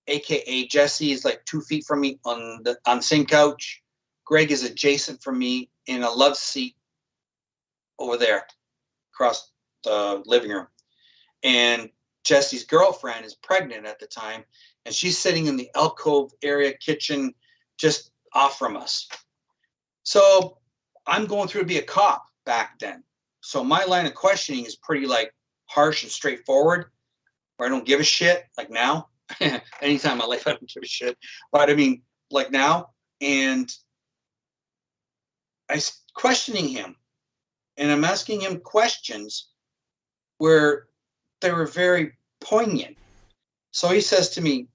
Speaker 5: AKA Jesse is like 2 feet from me on the same couch. Greg is adjacent from me in a love seat over there across the living room. And Jesse's girlfriend is pregnant at the time, and she's sitting in the alcove area kitchen just off from us. So I'm going through to be a cop back then. So my line of questioning is pretty like harsh and straightforward, where I don't give a shit like now. Anytime in my life I don't give a shit. But I mean, like now. And I'm questioning him. And I'm asking him questions where they were very poignant. So he says to me,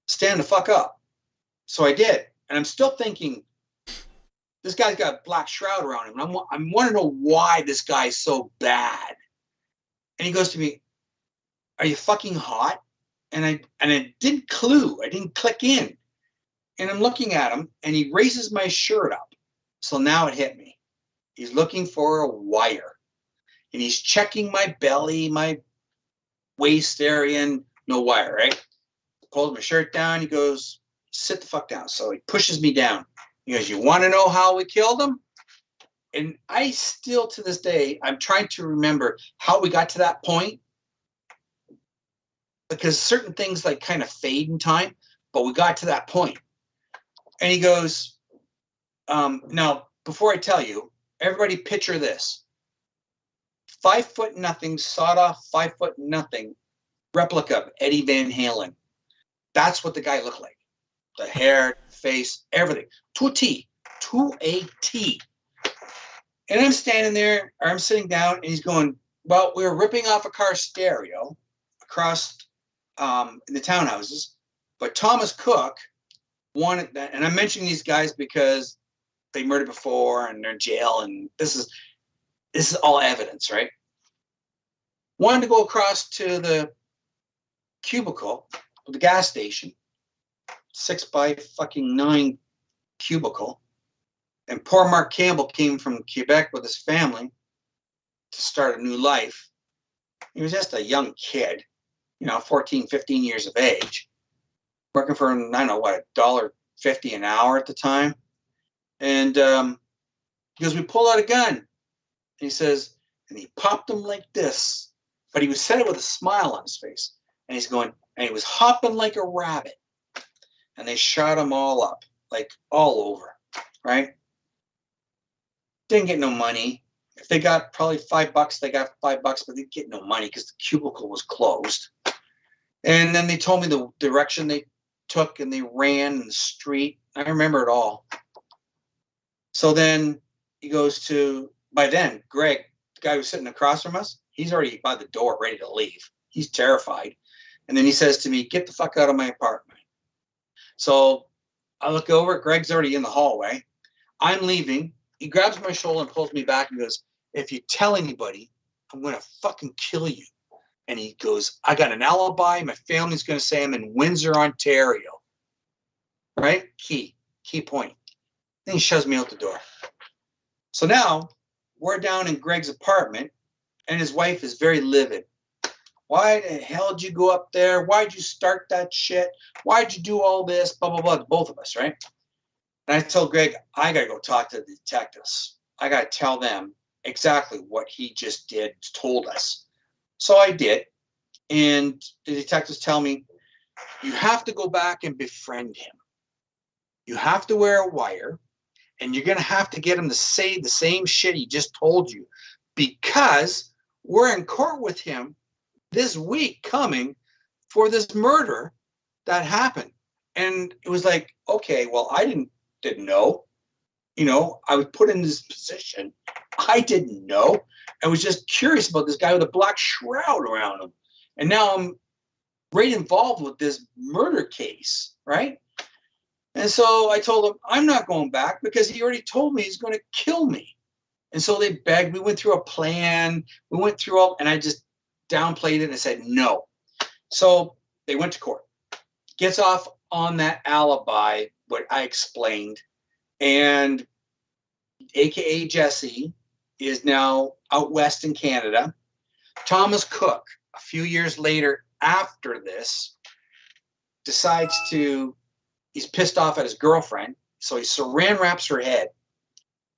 Speaker 5: "Stand the fuck up." So I did. And I'm still thinking, this guy's got a black shroud around him. And I want to know why this guy's so bad. And he goes to me, "Are you fucking hot?" And I didn't clue. I didn't click in. And I'm looking at him, and he raises my shirt up. So now it hit me. He's looking for a wire. And he's checking my belly, my waist area, and no wire, right? Pulls my shirt down. He goes, "Sit the fuck down." So he pushes me down. He goes, "You want to know how we killed him?" And I still, to this day, I'm trying to remember how we got to that point. Because certain things like kind of fade in time, but we got to that point. And he goes, "Now, before I tell you, everybody picture this. 5 foot nothing, sawed off 5 foot nothing, replica of Eddie Van Halen. That's what the guy looked like. The hair, face, everything. To a T. To a T. And I'm standing there, or I'm sitting down, and he's going, "Well, we were ripping off a car stereo across in the townhouses, but Thomas Cook wanted that." And I'm mentioning these guys because they murdered before and they're in jail, and this is all evidence, right? Wanted to go across to the cubicle of the gas station, 6x9 cubicle, and poor Mark Campbell came from Quebec with his family to start a new life. He was just a young kid, 14, 15 years of age, working for, I don't know what, $1.50 an hour at the time. And he goes, we pulled out a gun. And he says, and he popped him like this. But he said it with a smile on his face. And he's going, and he was hopping like a rabbit. And they shot him all up, like all over, right? Didn't get no money. If they got probably $5, they got $5, but they didn't get no money because the cubicle was closed. And then they told me the direction they took, and they ran in the street. I remember it all. So then he goes to, by then, Greg, the guy who's sitting across from us, he's already by the door ready to leave. He's terrified. And then he says to me, get the fuck out of my apartment. So I look over, Greg's already in the hallway. I'm leaving. He grabs my shoulder and pulls me back and goes, if you tell anybody, I'm going to fucking kill you. And he goes, I got an alibi. My family's going to say I'm in Windsor, Ontario. Right? Key point. Then he shoves me out the door. So now we're down in Greg's apartment, and his wife is very livid. Why the hell did you go up there? Why'd you start that shit? Why'd you do all this? Blah, blah, blah. Both of us, right? And I told Greg, I got to go talk to the detectives. I got to tell them exactly what he just did, told us. So I did. And the detectives tell me, you have to go back and befriend him. You have to wear a wire, and you're going to have to get him to say the same shit he just told you, because we're in court with him this week coming for this murder that happened. And it was like, okay, well, I didn't know. I was put in this position. I didn't know. I was just curious about this guy with a black shroud around him. And now I'm right involved with this murder case, right? And so I told him, I'm not going back because he already told me he's going to kill me. And so they begged. We went through a plan. We went through all, and I just downplayed it and said no. So they went to court. Gets off on that alibi, what I explained. And AKA Jesse is now out west in Canada. Thomas Cook, a few years later after this, decides to, he's pissed off at his girlfriend. So he saran wraps her head,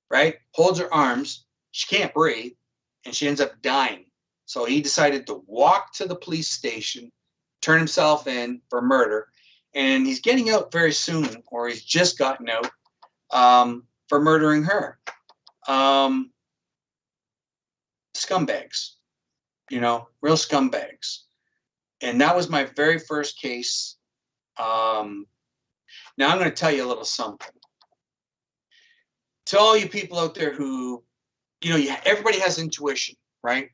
Speaker 5: right? Holds her arms. She can't breathe, and she ends up dying. So he decided to walk to the police station, turn himself in for murder, and he's getting out very soon, or he's just gotten out for murdering her. Scumbags, real scumbags. And that was my very first case. Now I'm going to tell you a little something. To all you people out there who, everybody has intuition, right?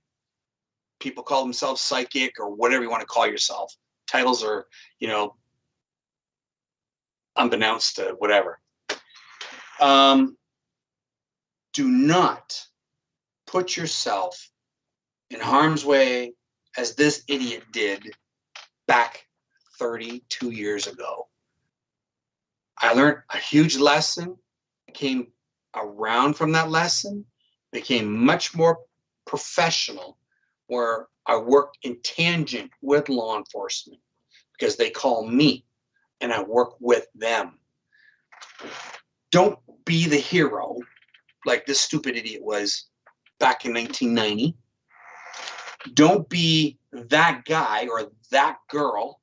Speaker 5: People call themselves psychic or whatever you want to call yourself. Titles are, unbeknownst to whatever. Do not put yourself in harm's way as this idiot did back 32 years ago. I learned a huge lesson. I came around from that lesson, became much more professional, where I work in tangent with law enforcement because they call me and I work with them. Don't be the hero like this stupid idiot was back in 1990. Don't be that guy or that girl,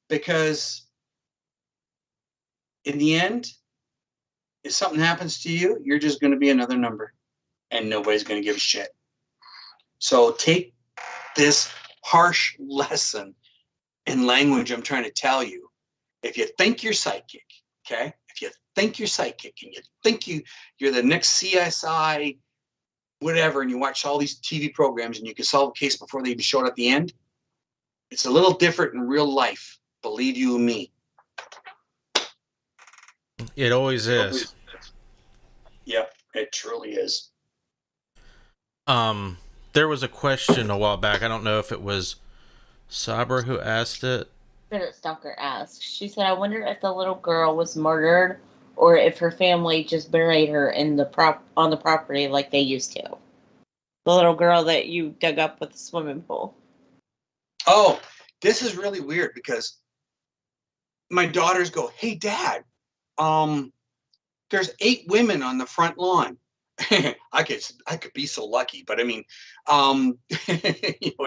Speaker 5: because in the end, if something happens to you, you're just going to be another number and nobody's going to give a shit. So take this harsh lesson in language I'm trying to tell you. If you think you're psychic, okay? If you think you're psychic and you think you're the next CSI, whatever, and you watch all these TV programs and you can solve a case before they even show it at the end, it's a little different in real life. Believe you me.
Speaker 3: It always is.
Speaker 5: Yep, it truly is.
Speaker 3: There was a question a while back. I don't know if it was Sabra who asked it.
Speaker 4: Spirit Stalker asked. She said, "I wonder if the little girl was murdered, or if her family just buried her in the on the property like they used to." The little girl that you dug up with the swimming pool.
Speaker 5: Oh, this is really weird because my daughters go, "Hey, Dad, there's 8 women on the front lawn." I could be so lucky, but I mean,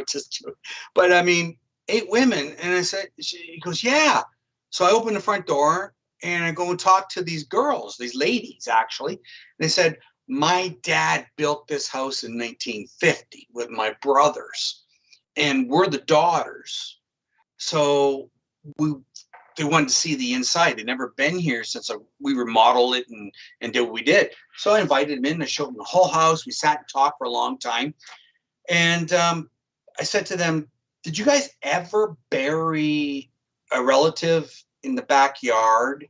Speaker 5: just, but I mean, 8 women, and I said, she goes, "Yeah." So I open the front door and I go and talk to these girls, these ladies actually. They said, "My dad built this house in 1950 with my brothers, and we're the daughters." So they wanted to see the inside. They'd never been here since we remodeled it and did what we did. So I invited them in. I showed them the whole house. We sat and talked for a long time. And I said to them, "Did you guys ever bury a relative in the backyard?"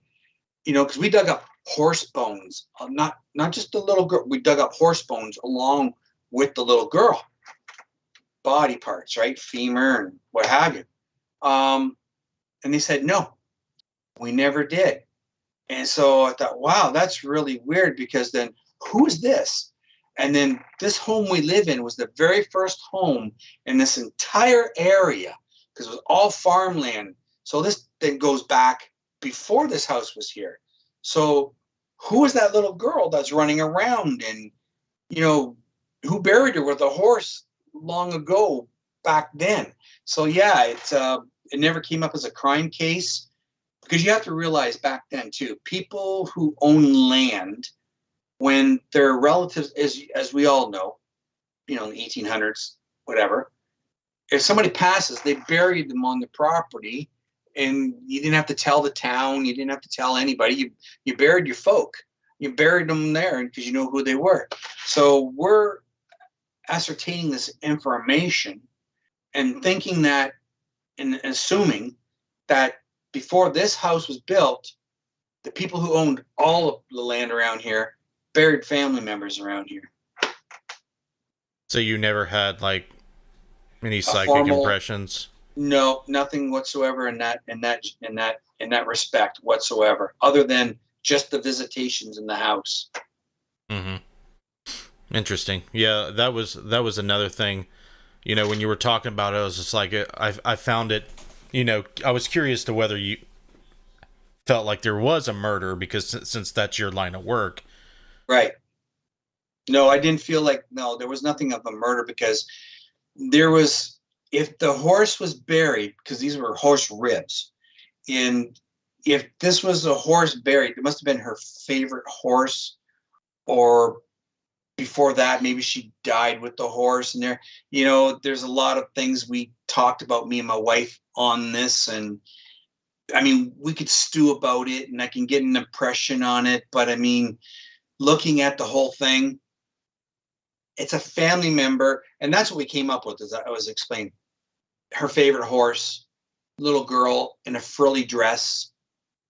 Speaker 5: Because we dug up horse bones, not just the little girl. We dug up horse bones along with the little girl. Body parts, right? Femur and what have you. And they said, "No, we never did." And so I thought, wow, that's really weird, because then who is this? And then this home we live in was the very first home in this entire area, because it was all farmland. So this thing goes back before this house was here. So who is that little girl that's running around, and, who buried her with a horse long ago back then? So yeah, it never came up as a crime case, because you have to realize back then too, people who own land, when their relatives, as we all know, the 1800s, whatever, if somebody passes, they buried them on the property, and you didn't have to tell the town, you didn't have to tell anybody. You buried your folk. You buried them there because you know who they were. So we're ascertaining this information and thinking that, and assuming that before this house was built, the people who owned all of the land around here buried family members around here.
Speaker 3: So you never had like any psychic impressions?
Speaker 5: No, nothing whatsoever in that respect whatsoever, other than just the visitations in the house.
Speaker 3: Mm-hmm. Interesting. Yeah, that was another thing. When you were talking about it, I was just like, I found it. I was curious to whether you felt like there was a murder, because since that's your line of work.
Speaker 5: Right. No, I didn't feel like, no, there was nothing of a murder, because there was, if the horse was buried, because these were horse ribs, and if this was a horse buried, it must have been her favorite horse, or before that, maybe she died with the horse. And there's a lot of things we talked about, me and my wife, on this. And I mean, we could stew about it, and I can get an impression on it. But I mean, looking at the whole thing, it's a family member. And that's what we came up with, as I was explaining. Her favorite horse, little girl in a frilly dress,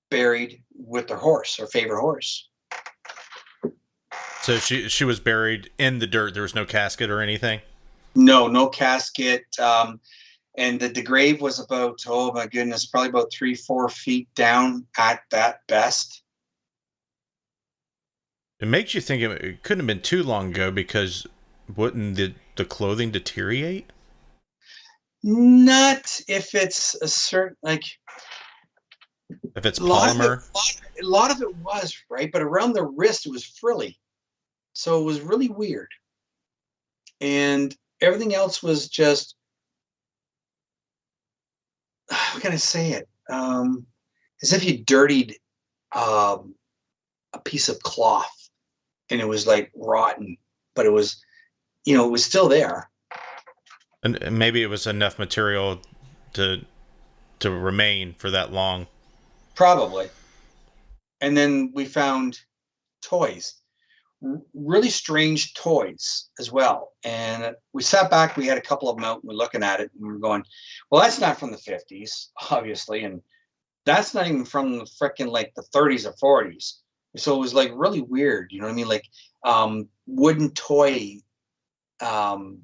Speaker 5: buried with her horse, her favorite horse.
Speaker 3: So she was buried in the dirt. There was no casket or anything?
Speaker 5: No casket. And the grave was about, oh my goodness, probably about 3-4 feet down at that best.
Speaker 3: It makes you think it couldn't have been too long ago, because wouldn't the clothing deteriorate?
Speaker 5: Not if it's a certain, like,
Speaker 3: if it's polymer.
Speaker 5: A lot of it was, right? But around the wrist, it was frilly. So it was really weird. And everything else was just, how can I say it? As if you dirtied a piece of cloth, and it was like rotten, but it was, it was still there.
Speaker 3: And maybe it was enough material to remain for that long.
Speaker 5: Probably. And then we found toys, really strange toys as well. And we sat back, we had a couple of them out, and we're looking at it, and we're going, well, that's not from the 50s, obviously. And that's not even from the frickin' like the 30s or 40s. So it was like really weird, you know what I mean? Like wooden toy, one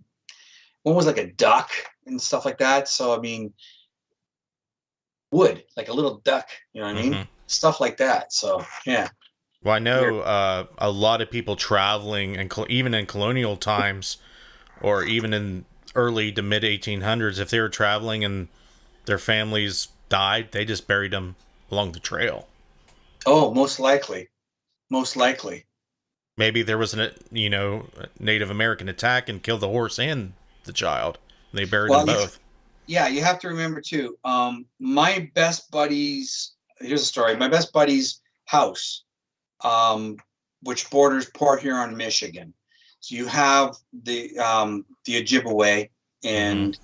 Speaker 5: was like a duck and stuff like that. So I mean, wood, like a little duck, you know what I mean? Stuff like that. So yeah.
Speaker 3: Well, I know a lot of people traveling, and even in colonial times, or even in early to mid 1800s, if they were traveling and their families died, they just buried them along the trail.
Speaker 5: Oh, most likely. Most likely.
Speaker 3: Maybe there was a Native American attack and killed the horse and the child. They buried them both.
Speaker 5: Yeah, you have to remember too. My best buddy's, here's a story. My best buddy's house, which borders Port Huron, Michigan. So you have the Ojibwe and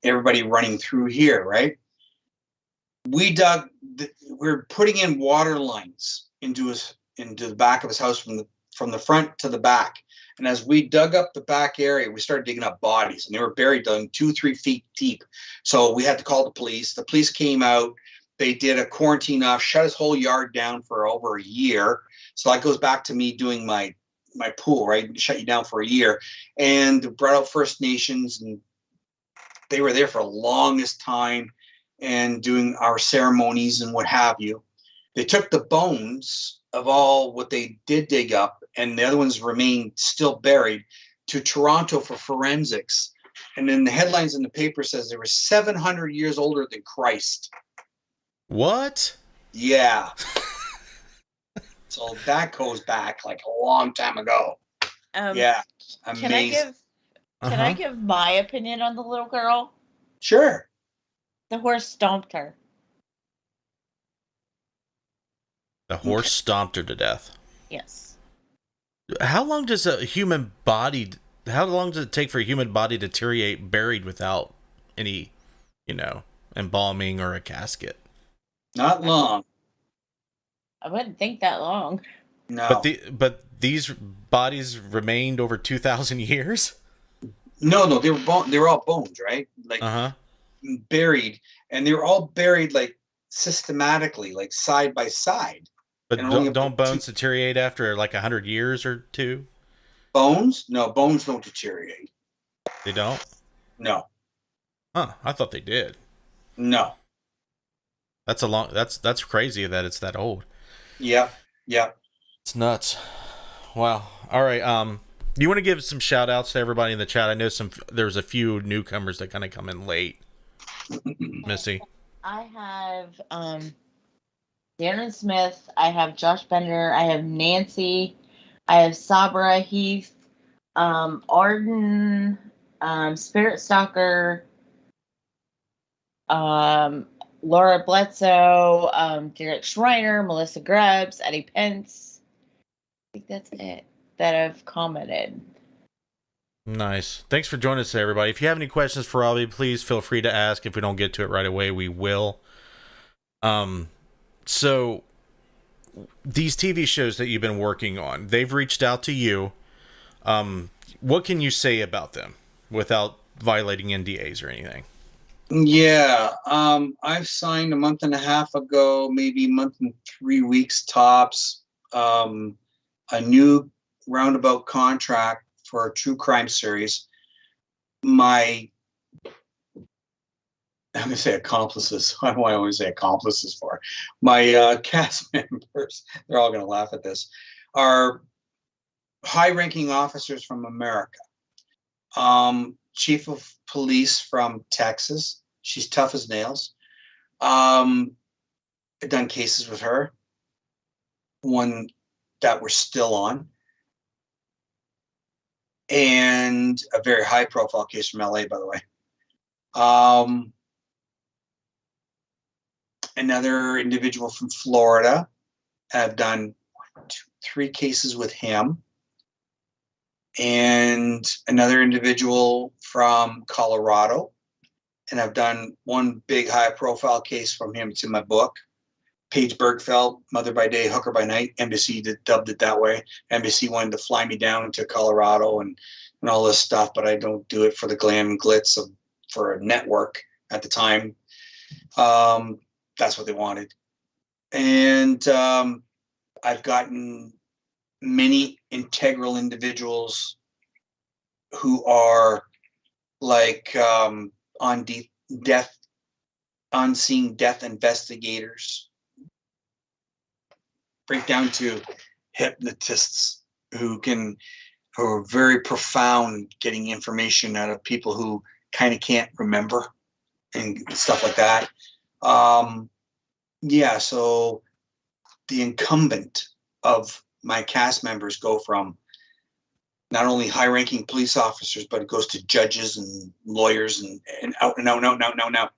Speaker 5: everybody running through here, right? We're putting in water lines into the back of his house from the front to the back. And as we dug up the back area, we started digging up bodies, and they were buried down 2-3 feet deep. So we had to call the police. The police came out. They did a quarantine off, shut his whole yard down for over a year. So that goes back to me doing my pool, right? Shut you down for a year, and brought out First Nations, and they were there for the longest time and doing our ceremonies and what have you. They took the bones of all what they did dig up, and the other ones remain still buried, to Toronto for forensics. And then the headlines in the paper says they were 700 years older than Christ.
Speaker 3: What?
Speaker 5: Yeah. So that goes back like a long time ago. Yeah. Amazing.
Speaker 4: Can I give my opinion on the little girl?
Speaker 5: Sure.
Speaker 4: The horse stomped her.
Speaker 3: The horse stomped her to death.
Speaker 4: Yes.
Speaker 3: How long does how long does it take for a human body to deteriorate buried without any, embalming or a casket?
Speaker 5: Not long.
Speaker 4: I wouldn't think that long.
Speaker 5: No.
Speaker 3: But these bodies remained over 2,000 years?
Speaker 5: No, they were all bones, right? Like buried, and they were all buried like systematically, like side by side.
Speaker 3: But don't bones deteriorate after like 100 years or two?
Speaker 5: Bones? No, bones don't deteriorate.
Speaker 3: They don't?
Speaker 5: No.
Speaker 3: Huh, I thought they did.
Speaker 5: No.
Speaker 3: That's crazy that it's that old.
Speaker 5: Yeah.
Speaker 3: It's nuts. Wow. All right. You want to give some shout outs to everybody in the chat? I know there's a few newcomers that kind of come in late. Missy.
Speaker 4: I have Darren Smith, I have Josh Bender, I have Nancy, I have Sabra Heath, Arden, Spirit Stalker, Laura Bledsoe, Derek Schreiner, Melissa Grubbs, Eddie Pence. I think that's it that I've commented.
Speaker 3: Nice. Thanks for joining us, everybody. If you have any questions for Robbie, please feel free to ask. If we don't get to it right away, we will. So these TV shows that you've been working on, they've reached out to you. What can you say about them without violating NDAs or anything?
Speaker 5: Yeah. I've signed a month and a half ago, maybe a month and 3 weeks tops, a new roundabout contract for a true crime series. I'm going to say accomplices. Why do I always say accomplices for? My cast members, they're all going to laugh at this, are high-ranking officers from America. Chief of police from Texas. She's tough as nails. I've done cases with her. One that we're still on. And a very high-profile case from LA, by the way. Another individual from Florida. I've done 3 cases with him. And another individual from Colorado. And I've done one big high-profile case from him. It's in my book. Paige Bergfeld, Mother by Day, Hooker by Night. NBC dubbed it that way. NBC wanted to fly me down to Colorado and all this stuff, but I don't do it for the glam and glitz for a network at the time. That's what they wanted. And I've gotten many integral individuals who are like on-scene death investigators, break down to hypnotists who are very profound, getting information out of people who kind of can't remember and stuff like that. Yeah, so the incumbent of my cast members go from not only high-ranking police officers, but it goes to judges and lawyers and out and out and out and out and out and out.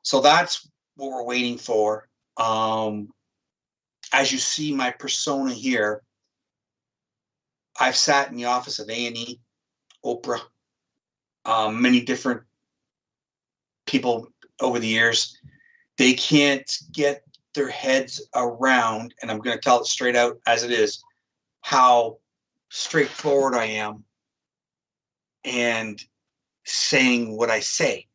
Speaker 5: So that's what we're waiting for. As you see my persona here, I've sat in the office of A&E, Oprah, many different people over the years. They can't get their heads around, and I'm going to tell it straight out as it is, how straightforward I am and saying what I say.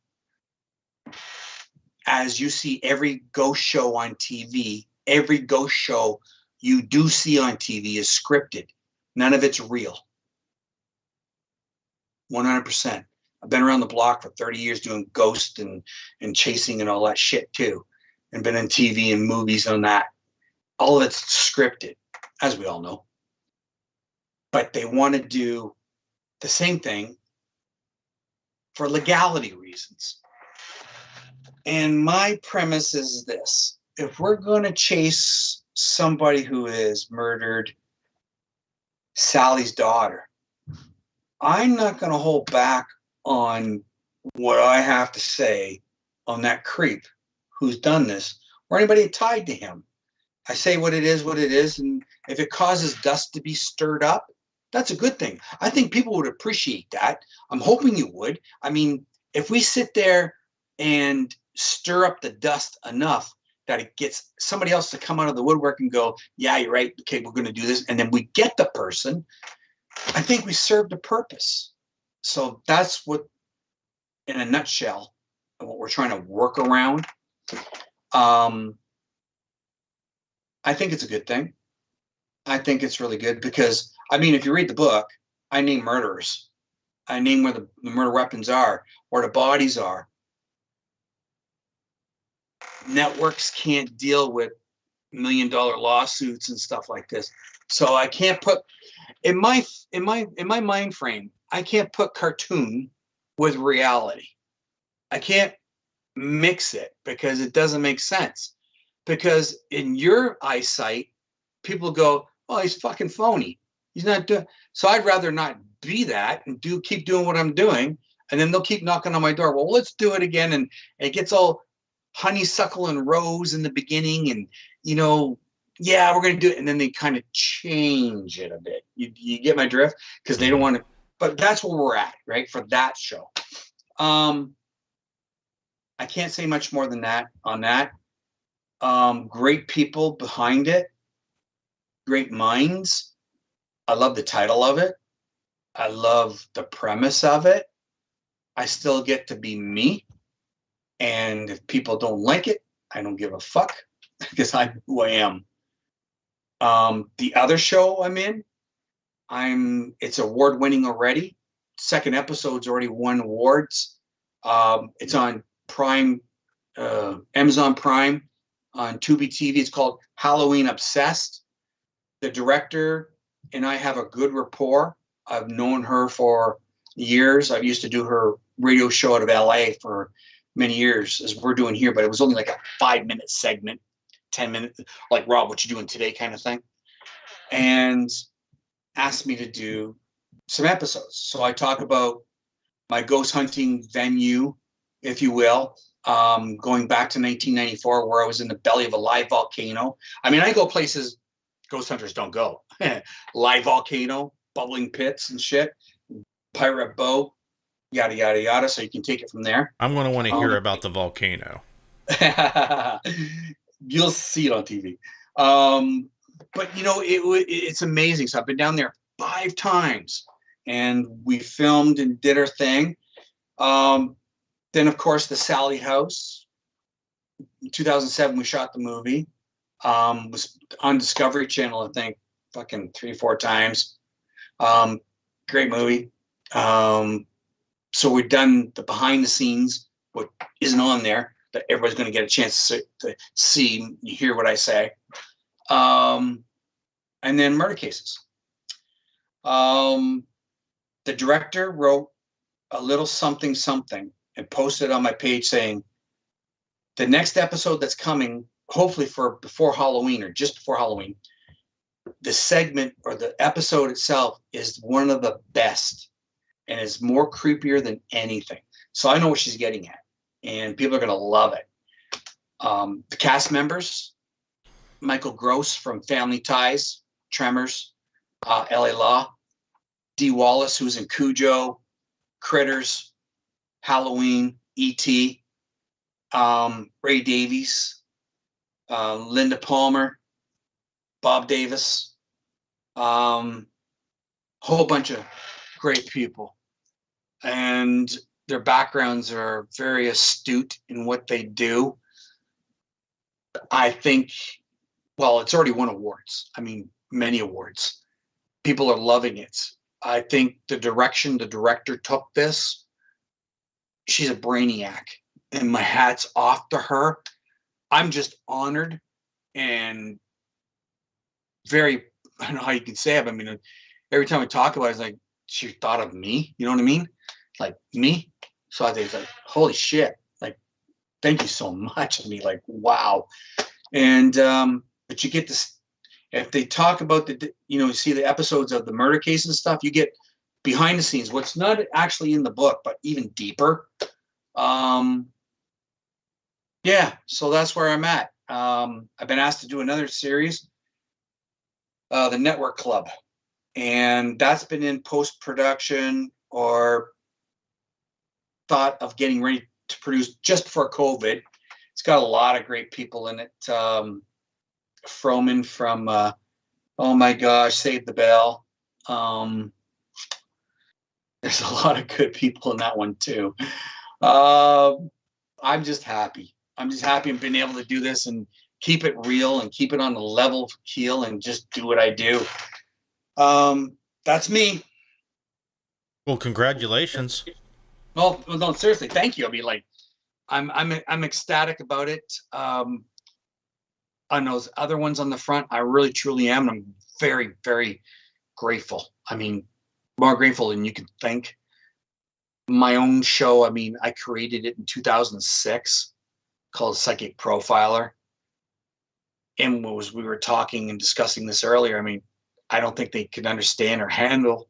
Speaker 5: As you see every ghost show on TV, every ghost show you do see on TV is scripted. None of it's real. 100%. I've been around the block for 30 years doing ghost and chasing and all that shit too. And been in TV and movies on that. All of it's scripted, as we all know. But they want to do the same thing for legality reasons. And my premise is this. If we're going to chase somebody who has murdered Sally's daughter, I'm not going to hold back on what I have to say on that creep who's done this, or anybody tied to him. I say what it is, and if it causes dust to be stirred up, that's a good thing. I think people would appreciate that. I'm hoping you would. I mean, if we sit there and stir up the dust enough that it gets somebody else to come out of the woodwork and go, yeah, you're right, okay, we're going to do this, and then we get the person, I think we served a purpose. So that's what, in a nutshell, what we're trying to work around. I think it's a good thing. I think it's really good because, I mean, if you read the book, I name murderers. I name where the murder weapons are, where the bodies are. Networks can't deal with $1 million lawsuits and stuff like this. So I can't put in my mind frame, I can't put cartoon with reality. I can't mix it because it doesn't make sense. Because in your eyesight, people go, oh, he's fucking phony. He's not doing. So I'd rather not be that and keep doing what I'm doing. And then they'll keep knocking on my door. Well, let's do it again. And it gets all honeysuckle and rose in the beginning. And, you know, yeah, we're going to do it. And then they kind of change it a bit. You get my drift? Because they don't want to. But that's where we're at, right? For that show. I can't say much more than that on that. Great people behind it. Great minds. I love the title of it. I love the premise of it. I still get to be me. And if people don't like it, I don't give a fuck because I'm who I am. The other show I'm in, it's award-winning already. Second episode's already won awards. It's on Prime, Amazon Prime, on Tubi TV. It's called Halloween Obsessed. The director and I have a good rapport. I've known her for years. I used to do her radio show out of LA for many years, as we're doing here, but it was only like a 5-minute segment, 10 minutes, like, Rob, what you doing today kind of thing. And asked me to do some episodes. So I talk about my ghost hunting venue, if you will, going back to 1994, where I was in the belly of a live volcano. I mean, I go places ghost hunters don't go. Live volcano, bubbling pits and shit, pirate boat, yada, yada, yada. So you can take it from there.
Speaker 3: I'm going to want to hear about the volcano.
Speaker 5: You'll see it on TV. But, you know, it's amazing. So I've been down there 5 times and we filmed and did our thing. Then, of course, the Sally House. In 2007, we shot the movie. Was on Discovery Channel, I think, fucking 3-4 times. Great movie. So we've done the behind the scenes, what isn't on there, that everybody's going to get a chance to see, hear what I say. And then murder cases. The director wrote a little something and posted on my page saying, the next episode that's coming, hopefully for before Halloween or just before Halloween, the segment or the episode itself is one of the best and is more creepier than anything. So I know what she's getting at, and people are going to love it. The cast members, Michael Gross from Family Ties, Tremors, LA Law, Dee Wallace, who's in Cujo, Critters, Halloween, E.T., Ray Davies, Linda Palmer, Bob Davis, whole bunch of great people. And their backgrounds are very astute in what they do. I think, well, it's already won awards. I mean, many awards. People are loving it. I think the direction the director took this, she's a brainiac. And my hat's off to her. I'm just honored and very, I don't know how you can say it, but I mean, every time I talk about it, it's like, she thought of me, you know what I mean? Like, me. So I think it's like, holy shit, like, thank you so much. I mean, like, wow. And, but you get this, if they talk about you see the episodes of the murder case and stuff, you get behind the scenes, what's not actually in the book, but even deeper. Yeah, so that's where I'm at. I've been asked to do another series, the Network Club, and that's been in post-production or thought of getting ready to produce just before COVID. It's got a lot of great people in it. Froman from, oh my gosh, Save the Bell. There's a lot of good people in that one too. I'm just happy. I've been able to do this and keep it real and keep it on the level keel and just do what I do. That's me.
Speaker 3: Well, congratulations.
Speaker 5: Well, no, seriously, thank you. I mean, like, I'm ecstatic about it. On those other ones on the front, I really truly am. And I'm very, very grateful. I mean, more grateful than you can think. My own show, I mean, I created it in 2006, called Psychic Profiler. And we were talking and discussing this earlier. I mean, I don't think they could understand or handle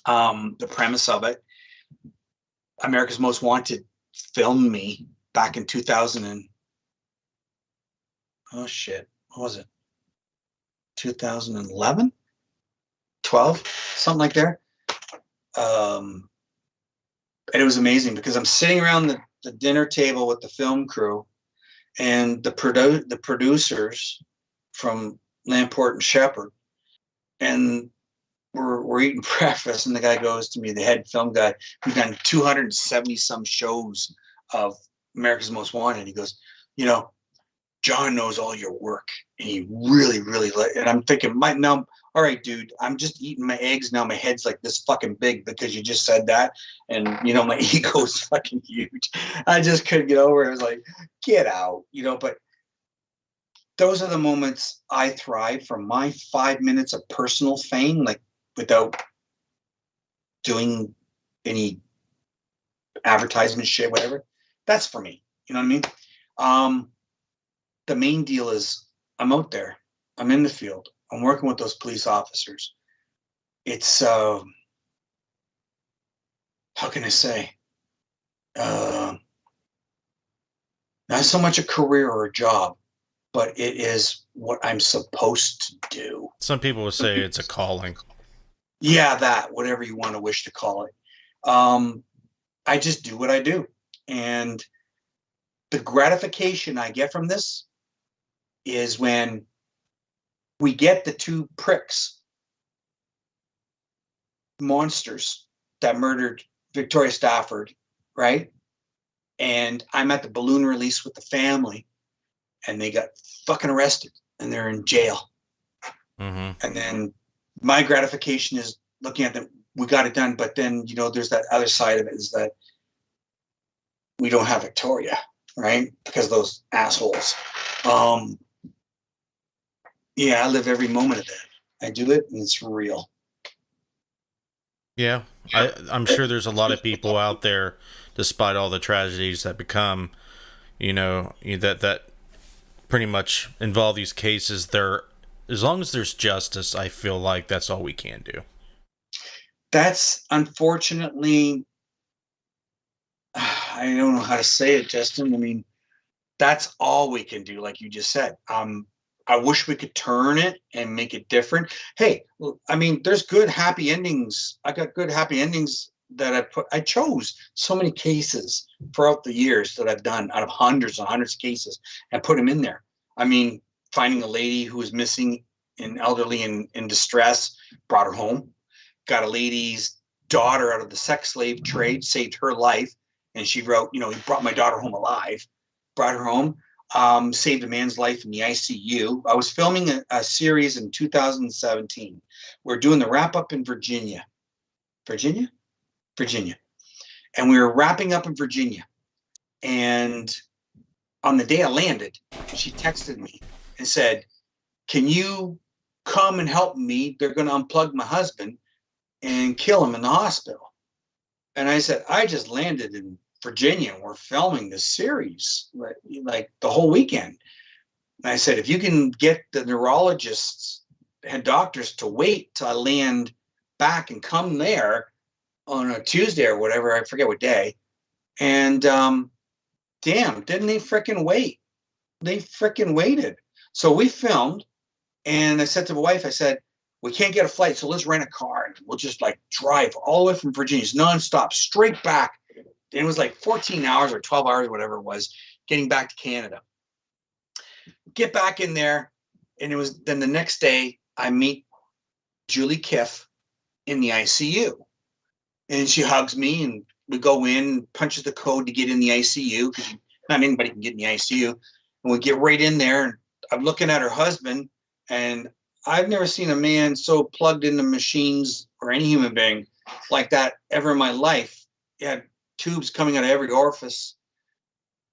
Speaker 5: the premise of it. America's Most Wanted filmed me back in 2000 and what was it? 2011, 12, something like that. And it was amazing because I'm sitting around the dinner table with the film crew and the producers from Lamport and Shepherd, and we're eating breakfast, and the guy goes to me, the head film guy, we've done 270 some shows of America's Most Wanted. He goes, John knows all your work, and he really, really and I'm thinking, all right, dude, I'm just eating my eggs now. My head's like this fucking big because you just said that, and my ego's fucking huge. I just couldn't get over it. I was like, get out, But those are the moments I thrive from. My 5 minutes of personal fame, like without doing any advertisement shit, whatever. That's for me. You know what I mean? The main deal is I'm out there. I'm in the field. I'm working with those police officers. It's, how can I say? Not so much a career or a job, but it is what I'm supposed to do.
Speaker 3: Some people would say it's a calling.
Speaker 5: Yeah, whatever you want to wish to call it. I just do what I do. And the gratification I get from this is when we get the two pricks, monsters that murdered Victoria Stafford, right? And I'm at the balloon release with the family, and they got fucking arrested and they're in jail.
Speaker 3: Mm-hmm.
Speaker 5: And then my gratification is looking at them. We got it done. But then, you know, there's that other side of it is that we don't have Victoria, right? Because of those assholes. Yeah, I live every moment of that. I do it, and it's real.
Speaker 3: Yeah, I'm sure there's a lot of people out there, despite all the tragedies that become, you know, that pretty much involve these cases. There, as long as there's justice, I feel like that's all we can do.
Speaker 5: That's unfortunately, I don't know how to say it, Justin. I mean, that's all we can do, like you just said. I wish we could turn it and make it different. Hey, I mean, there's good happy endings. I got good happy endings that I chose so many cases throughout the years that I've done out of hundreds and hundreds of cases and put them in there. I mean, finding a lady who was missing and elderly in distress, brought her home. Got a lady's daughter out of the sex slave trade, saved her life. And she wrote, you know, he brought my daughter home alive, brought her home. Saved a man's life in the ICU. I was filming a series in 2017. We're doing the wrap up in Virginia. And we were wrapping up in Virginia. And on the day I landed, she texted me and said, can you come and help me? They're going to unplug my husband and kill him in the hospital. And I said, I just landed in Virginia, and we're filming this series like the whole weekend. And I said, if you can get the neurologists and doctors to wait till I land back and come there on a Tuesday or whatever, I forget what day. And damn, didn't they freaking wait? They freaking waited. So we filmed, and I said to my wife, I said, we can't get a flight, so let's rent a car and we'll just like drive all the way from Virginia, nonstop, straight back. And it was like 14 hours or 12 hours, whatever it was, getting back to Canada. Get back in there. And it was then the next day I meet Julie Kiff in the ICU. And she hugs me and we go in, punches the code to get in the ICU because not anybody can get in the ICU. And we get right in there. And I'm looking at her husband, and I've never seen a man so plugged into machines or any human being like that ever in my life. He had tubes coming out of every orifice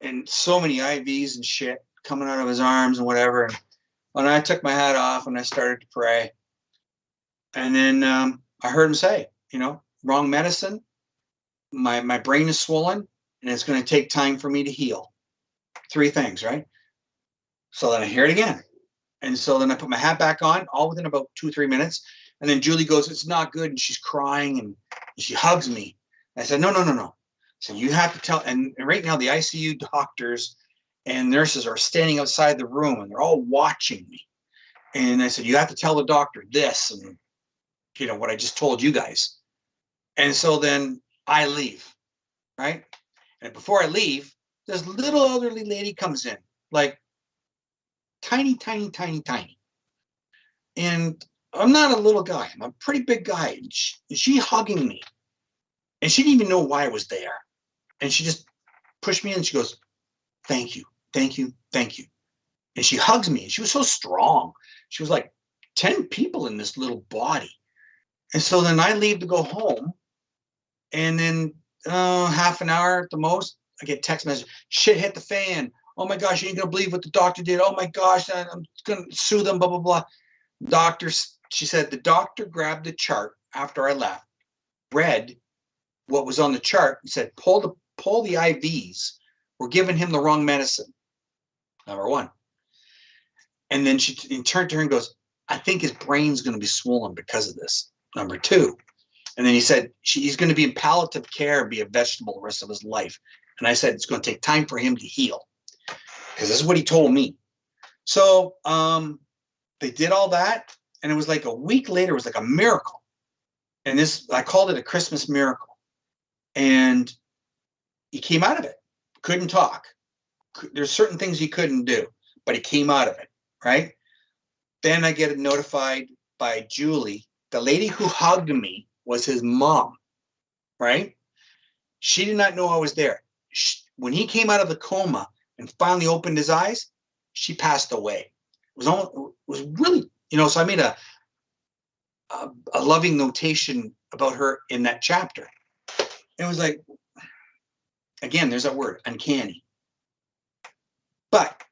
Speaker 5: and so many IVs and shit coming out of his arms and whatever. And when I took my hat off and I started to pray, and then I heard him say, you know, wrong medicine. My brain is swollen and it's going to take time for me to heal. 3 things, right? So then I hear it again. And so then I put my hat back on, all within about 2-3 minutes. And then Julie goes, it's not good. And she's crying and she hugs me. I said, no. So you have to tell. And right now the ICU doctors and nurses are standing outside the room and they're all watching me. And I said, you have to tell the doctor this and, you know, what I just told you guys. And so then I leave, right? And before I leave, this little elderly lady comes in, like tiny. And I'm not a little guy. I'm a pretty big guy. And she hugging me. And she didn't even know why I was there. And she just pushed me in and she goes, thank you. And she hugs me. And she was so strong. She was like 10 people in this little body. And so then I leave to go home. And then half an hour at the most, I get text message, shit hit the fan. Oh my gosh, you ain't gonna believe what the doctor did. Oh my gosh, I'm gonna sue them, blah, blah, blah. She said the doctor grabbed the chart after I left, read what was on the chart and said, pull the IVs. We're giving him the wrong medicine. Number 1. And then she turned to her and goes, I think his brain's gonna be swollen because of this. Number 2. And then he said, he's going to be in palliative care and be a vegetable the rest of his life. And I said, it's going to take time for him to heal. Because this is what he told me. So they did all that. And it was like a week later, it was like a miracle. And I called it a Christmas miracle. And he came out of it. Couldn't talk. There's certain things he couldn't do. But he came out of it, right? Then I get notified by Julie. The lady who hugged me was his mom, right? She did not know I was there. When he came out of the coma and finally opened his eyes, she passed away. It was really, so I made a loving notation about her in that chapter. It was like, again, there's that word, uncanny. But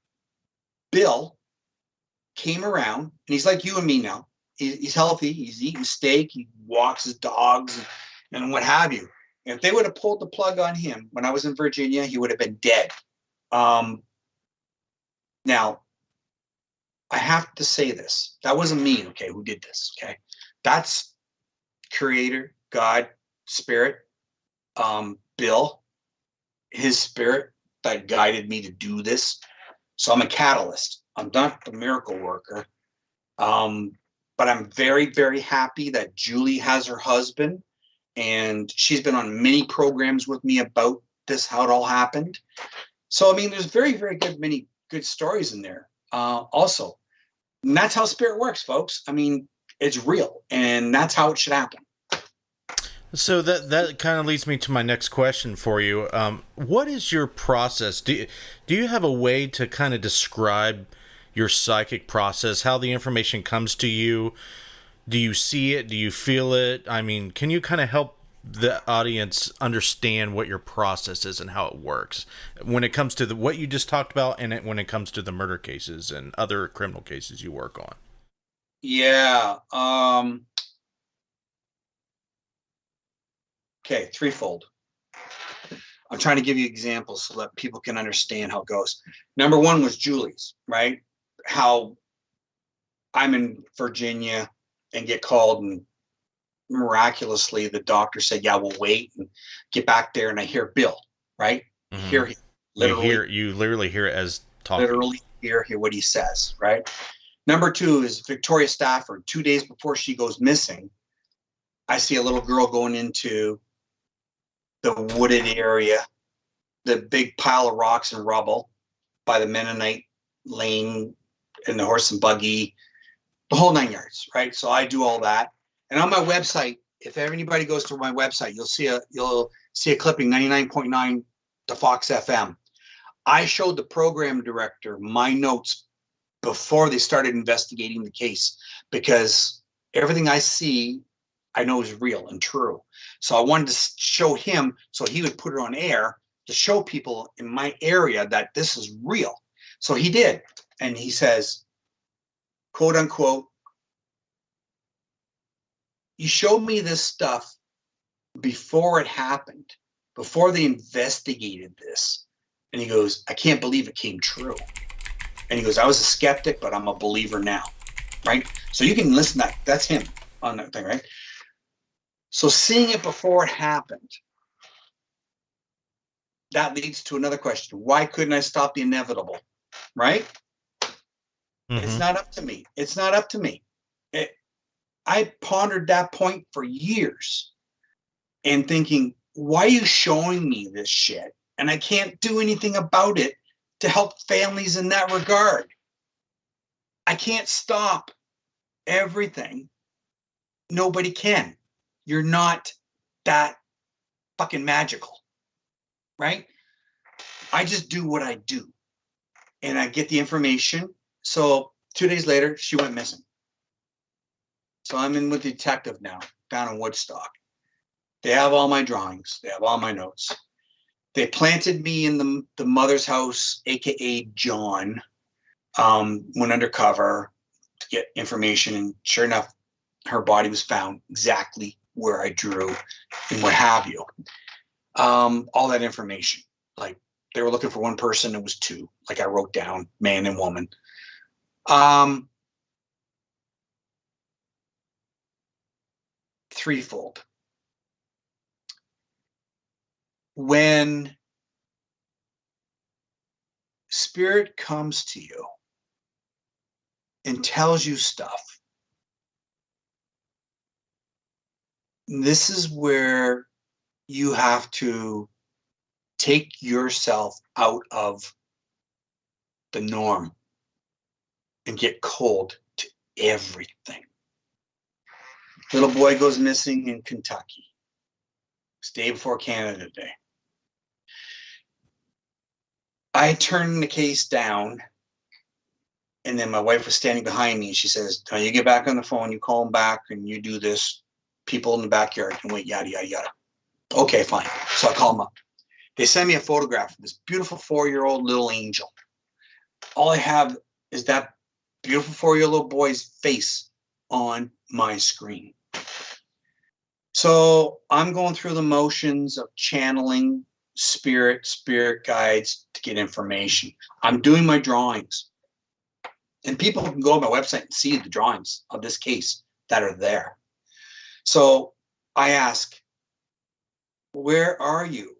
Speaker 5: Bill came around, and he's like you and me now. He's healthy. He's eating steak. He walks his dogs and what have you. If they would have pulled the plug on him when I was in Virginia, he would have been dead. Now, I have to say this. That wasn't me, okay, who did this, okay? That's Creator, God, Spirit, Bill, his spirit that guided me to do this. So I'm a catalyst. I'm not the miracle worker. But I'm very, very happy that Julie has her husband, and she's been on many programs with me about this, how it all happened. So, I mean, there's very, very many good stories in there. Also, and that's how spirit works, folks. I mean, it's real, and that's how it should happen.
Speaker 3: So that kind of leads me to my next question for you. What is your process? Do you have a way to kind of describe your psychic process, how the information comes to you? Do you see it? Do you feel it? I mean, can you kind of help the audience understand what your process is and how it works when it comes to what you just talked about, and when it comes to the murder cases and other criminal cases you work on?
Speaker 5: Yeah. Okay, threefold. I'm trying to give you examples so that people can understand how it goes. Number one was Julie's, right? How I'm in Virginia and get called, and miraculously the doctor said, yeah, we'll wait and get back there. And I hear Bill, right?
Speaker 3: Mm-hmm.
Speaker 5: Hear him, literally.
Speaker 3: You literally hear it as talking.
Speaker 5: Literally hear what he says, right? Number two is Victoria Stafford. 2 days before she goes missing, I see a little girl going into the wooded area, the big pile of rocks and rubble by the Mennonite lane and the horse and buggy, the whole 9 yards, right? So I do all that. And on my website, if anybody goes to my website, you'll see a clipping, 99.9 to Fox FM. I showed the program director my notes before they started investigating the case, because everything I see, I know is real and true. So I wanted to show him so he would put it on air to show people in my area that this is real. So he did. And he says, quote unquote, you showed me this stuff before it happened, before they investigated this. And he goes, I can't believe it came true. And he goes, I was a skeptic, but I'm a believer now, right? So you can listen to that. That's him on that thing, right? So seeing it before it happened, that leads to another question. Why couldn't I stop the inevitable, right? Mm-hmm. It's not up to me. It's not up to me. I pondered that point for years and thinking, why are you showing me this shit? And I can't do anything about it to help families in that regard. I can't stop everything. Nobody can. You're not that fucking magical, right? I just do what I do, and I get the information. So 2 days later, she went missing. So I'm in with the detective now, down in Woodstock. They have all my drawings. They have all my notes. They planted me in the mother's house, AKA John. Went undercover to get information, and sure enough, her body was found exactly where I drew and what have you. All that information. Like, they were looking for one person, it was two. Like, I wrote down man and woman. Threefold. When spirit comes to you and tells you stuff, this is where you have to take yourself out of the norm and get cold to everything. Little boy goes missing in Kentucky. It's day before Canada Day. I turn the case down And then my wife was standing behind me, and she says, "Now you get back on the phone, you call them back, and you do this. People in the backyard can wait, yada, yada, yada." Okay, fine. So I call them up. They send me a photograph of this beautiful 4-year-old little angel. All I have is that beautiful 4-year-old boy's face on my screen. So I'm going through the motions of channeling spirit guides to get information. I'm doing my drawings. And people can go to my website and see the drawings of this case that are there. So I ask, where are you?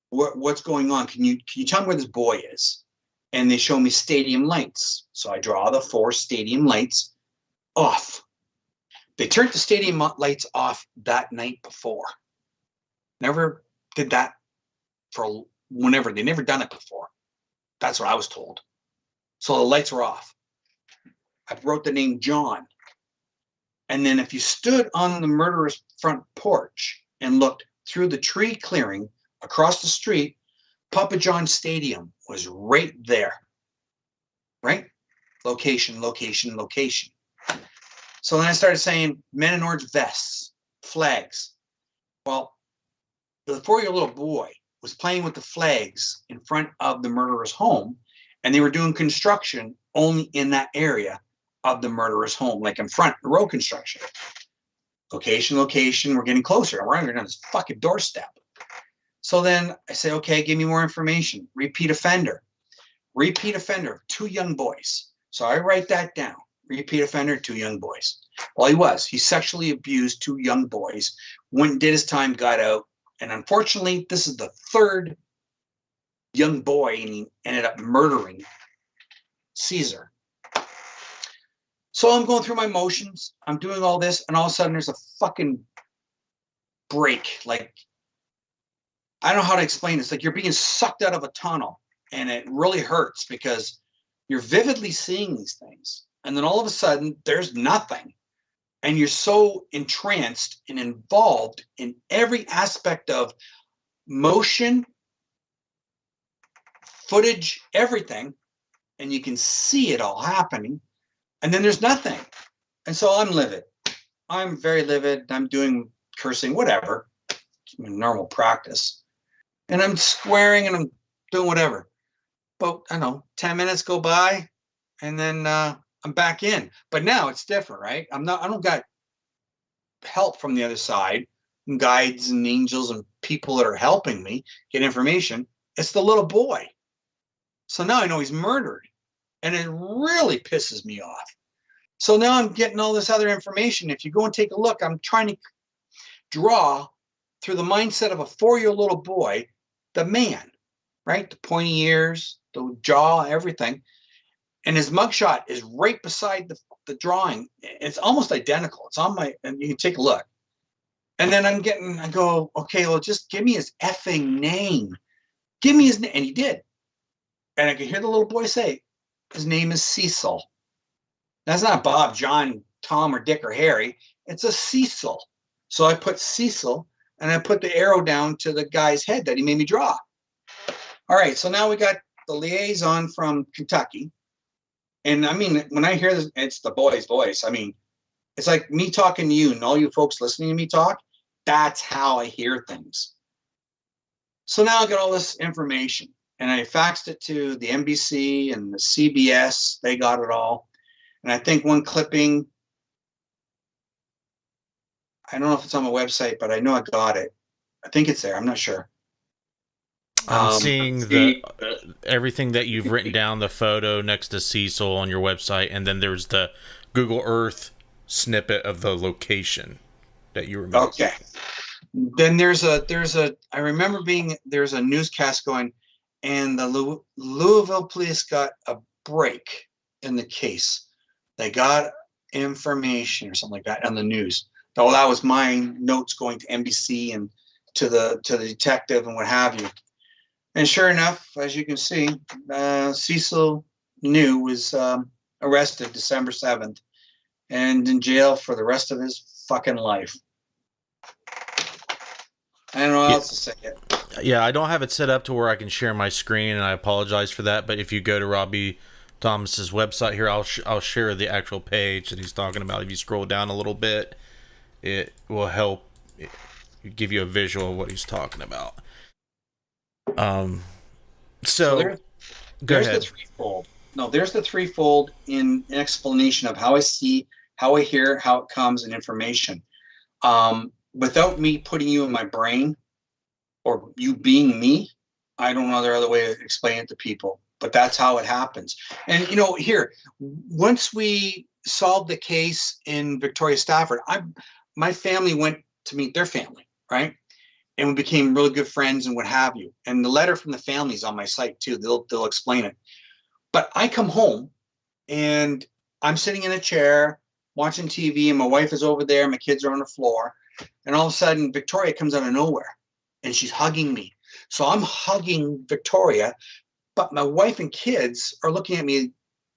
Speaker 5: What's going on? Can you tell me where this boy is? And they show me stadium lights. So I draw the 4 stadium lights off. They turned the stadium lights off that night before. Never did that for whenever. They never done it before. That's what I was told. So the lights were off. I wrote the name John. And then if you stood on the murderer's front porch and looked through the tree clearing across the street, Papa John Stadium was right there. Right? Location, location, location. So then I started saying men in orange vests, flags. Well, the 4-year-old little boy was playing with the flags in front of the murderer's home, and they were doing construction only in that area of the murderer's home, like in front, the road construction. Location, location, we're getting closer. We're on this fucking doorstep. So then I say, okay, give me more information. Repeat offender, 2 young boys. So I write that down. Repeat offender, 2 young boys. Well, he sexually abused 2 young boys, went and did his time, got out. And unfortunately, this is the 3rd young boy, and he ended up murdering Caesar. So I'm going through my motions. I'm doing all this, and all of a sudden there's a fucking break. Like, I don't know how to explain this. Like, you're being sucked out of a tunnel, and it really hurts because you're vividly seeing these things. And then all of a sudden, there's nothing. And you're so entranced and involved in every aspect of motion, footage, everything. And you can see it all happening. And then there's nothing. And so I'm livid. I'm very livid. I'm doing cursing, whatever. Normal practice. And I'm swearing and I'm doing whatever. But I don't know, 10 minutes go by, and then I'm back in. But now it's different, right? I don't got help from the other side, and guides and angels and people that are helping me get information. It's the little boy. So now I know he's murdered, and it really pisses me off. So now I'm getting all this other information. If you go and take a look, I'm trying to draw through the mindset of a 4-year-old little boy, the man, right? The pointy ears, the jaw, everything. And his mugshot is right beside the drawing. It's almost identical. It's on my, and you can take a look. And then I go, okay, well, just give me his effing name. Give me his name. And he did. And I could hear the little boy say, his name is Cecil. That's not Bob, John, Tom, or Dick, or Harry. It's a Cecil. So I put Cecil, and I put the arrow down to the guy's head that he made me draw. All right, so now we got the liaison from Kentucky. And I mean, when I hear this, it's the boy's voice. I mean, it's like me talking to you and all you folks listening to me talk. That's how I hear things. So now I got all this information, and I faxed it to the NBC and the CBS. They got it all. And I think one clipping, I don't know if it's on my website, but I know I got it. I think it's there. I'm not sure.
Speaker 3: I'm seeing everything that you've written down, the photo next to Cecil on your website, and then there's the Google Earth snippet of the location that you remember.
Speaker 5: Okay. Then there's a I remember there's a newscast going, and the Louisville police got a break in the case. They got information or something like that on the news. Well, that was my notes going to NBC and to the detective and what have you. And sure enough, as you can see, Cecil New was arrested December 7th and in jail for the rest of his fucking life. I don't know what else to say yet.
Speaker 3: Yeah, I don't have it set up to where I can share my screen, and I apologize for that. But if you go to Thomas's website here. I'll share the actual page that he's talking about. If you scroll down a little bit, it will help give you a visual of what he's talking about. So
Speaker 5: there's the threefold. No, there's the threefold in explanation of how I see, how I hear, how it comes, and information. Without me putting you in my brain or you being me, I don't know other way to explain it to people, but that's how it happens. And, here, once we solved the case in Victoria Stafford, my family went to meet their family, right? And we became really good friends and what have you. And the letter from the family is on my site too. They'll explain it. But I come home and I'm sitting in a chair watching TV and my wife is over there. My kids are on the floor. And all of a sudden, Victoria comes out of nowhere and she's hugging me. So I'm hugging Victoria, but my wife and kids are looking at me.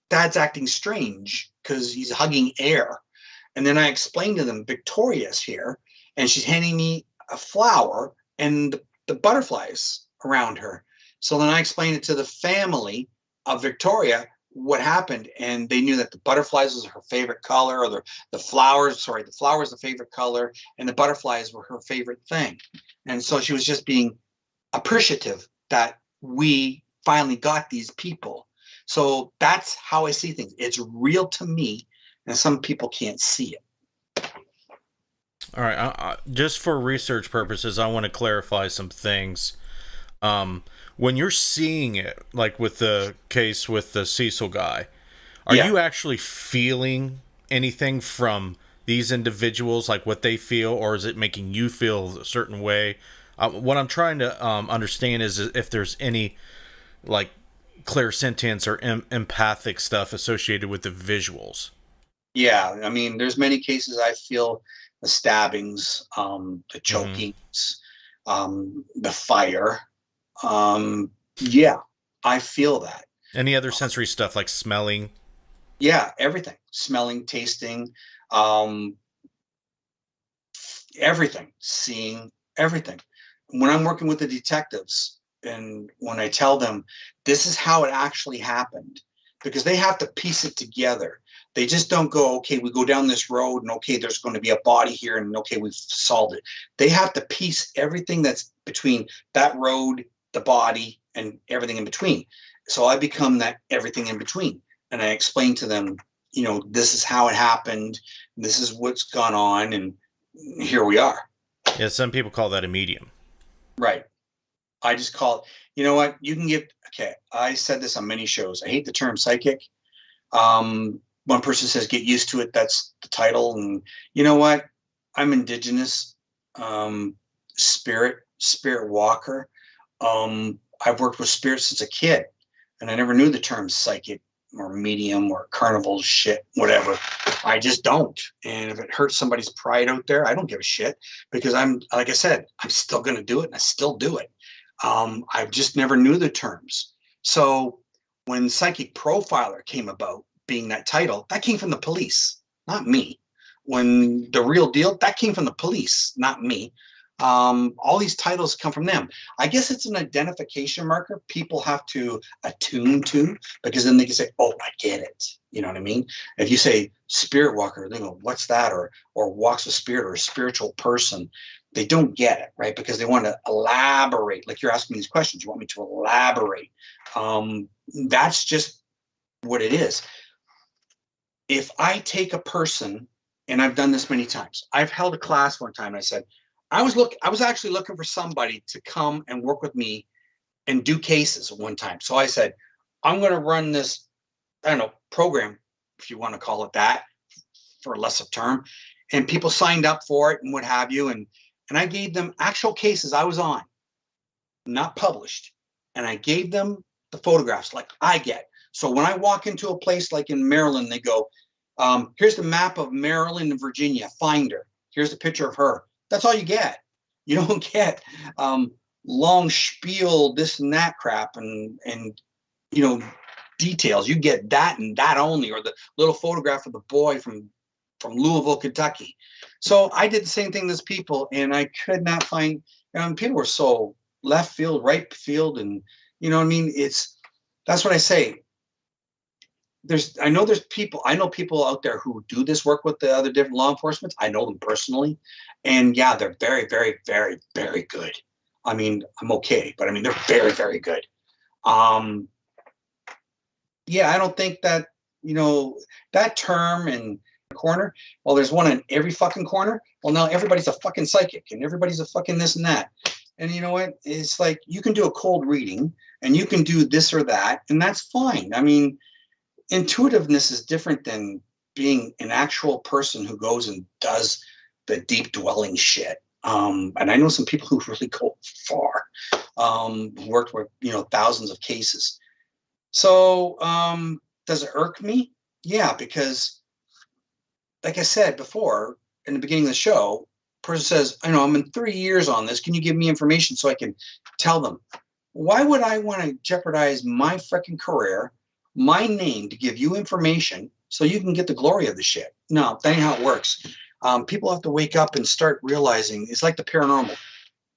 Speaker 5: Dad's acting strange because he's hugging air. And then I explained to them, Victoria's here and she's handing me a flower and the butterflies around her. So then I explained it to the family of Victoria what happened, and they knew that the butterflies was her favorite color, or the flowers the favorite color, and the butterflies were her favorite thing. And so she was just being appreciative that we finally got these people. So that's how I see things. It's real to me, and some people can't see it.
Speaker 3: All right, just for research purposes, I want to clarify some things. When you're seeing it, like with the case with the Cecil guy, are you actually feeling anything from these individuals, like what they feel, or is it making you feel a certain way? What I'm trying to understand is if there's any like clairsentience or empathic stuff associated with the visuals.
Speaker 5: Yeah, I mean, there's many cases I feel the stabbings, the chokings, the fire. Yeah, I feel that.
Speaker 3: Any other sensory stuff like smelling?
Speaker 5: Yeah, everything. Smelling, tasting, everything. Seeing, everything. When I'm working with the detectives and when I tell them this is how it actually happened, because they have to piece it together. They just don't go, okay, we go down this road and okay, there's going to be a body here and okay, we've solved it. They have to piece everything that's between that road, the body, and everything in between. So I become that everything in between. And I explain to them, this is how it happened. This is what's gone on. And here we are.
Speaker 3: Yeah, some people call that a medium.
Speaker 5: Right. I just call it, you know what? You can I said this on many shows. I hate the term psychic. One person says, get used to it. That's the title. And you know what? I'm indigenous, spirit walker. I've worked with spirits since a kid, and I never knew the term psychic or medium or carnival shit, whatever. I just don't. And if it hurts somebody's pride out there, I don't give a shit, because like I said, I'm still going to do it, and I still do it. I just never knew the terms. So when Psychic Profiler came about, being that title, that came from the police, not me. When The Real Deal, that came from the police, not me. All these titles come from them. I guess it's an identification marker people have to attune to, because then they can say, oh, I get it. You know what I mean? If you say spirit walker, they go, what's that? Or walks with spirit, or a spiritual person. They don't get it, right? Because they want to elaborate. Like you're asking me these questions. You want me to elaborate. That's just what it is. If I take a person, and I've done this many times, I've held a class one time and I said, I was actually looking for somebody to come and work with me and do cases one time. So I said, I'm going to run this, program, if you want to call it that, for a lesser term. And people signed up for it and what have you. And I gave them actual cases I was on, not published. And I gave them the photographs like I get. So when I walk into a place like in Maryland, they go, here's the map of Maryland and Virginia, find her. Here's the picture of her. That's all you get. You don't get long spiel, this and that crap and details. You get that and that only, or the little photograph of the boy from Louisville, Kentucky. So I did the same thing as people, and I could not find, people were so left field, right field, and you know what I mean? That's what I say. I know people out there who do this work with the other different law enforcement. I know them personally, and yeah, they're very, very, very, very good. I mean, I'm okay, but I mean, they're very, very good. Yeah, I don't think that, that term in corner, well, there's one in every fucking corner. Well, now everybody's a fucking psychic and everybody's a fucking this and that. And you know what? It's like you can do a cold reading and you can do this or that, and that's fine. I mean, intuitiveness is different than being an actual person who goes and does the deep dwelling shit. And I know some people who really go far, worked with, thousands of cases. So does it irk me? Yeah, because like I said before in the beginning of the show, person says, I know I'm in 3 years on this. Can you give me information so I can tell them? Why would I want to jeopardize my freaking career, my name, to give you information so you can get the glory of the shit? No, that ain't how it works. People have to wake up and start realizing it's like the paranormal.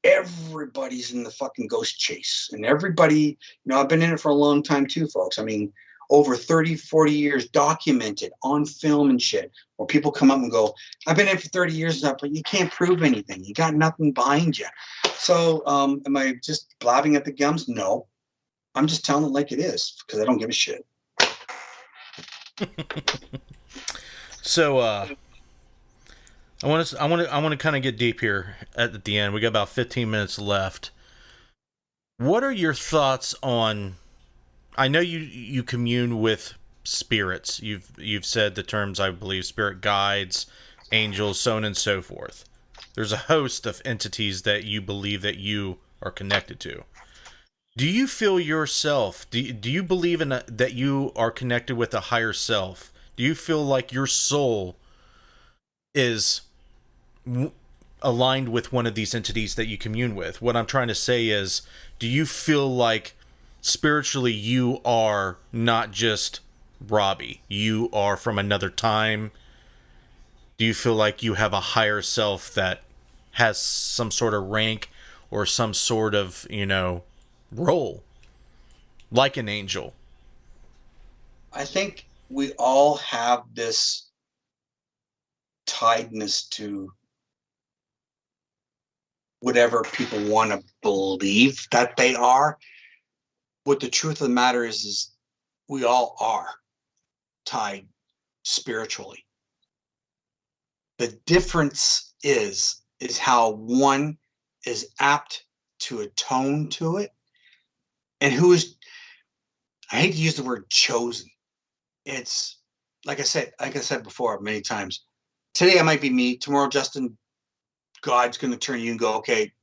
Speaker 5: Everybody's in the fucking ghost chase, and everybody, I've been in it for a long time too, folks. I mean, over 30, 40 years documented on film and shit, where people come up and go, I've been in it for 30 years now, but you can't prove anything. You got nothing behind you. So am I just blabbing at the gums? No, I'm just telling it like it is because I don't give a shit.
Speaker 3: So I want to kind of get deep here at the end. We got about 15 minutes left. What are your thoughts on? I know you commune with spirits. You've said the terms, I believe, spirit guides, angels, so on and so forth. There's a host of entities that you believe that you are connected to. Do you feel yourself? Do you believe in that you are connected with a higher self? Do you feel like your soul is aligned with one of these entities that you commune with? What I'm trying to say is, do you feel like spiritually you are not just Robbie, you are from another time? Do you feel like you have a higher self that has some sort of rank or some sort of, role, like an angel?
Speaker 5: I think we all have this tiedness to whatever people want to believe that they are. What the truth of the matter is we all are tied spiritually. The difference is how one is apt to atone to it, and who is, I hate to use the word chosen. It's like I said before many times. Today I might be me. Tomorrow, Justin, God's going to turn you and go, okay,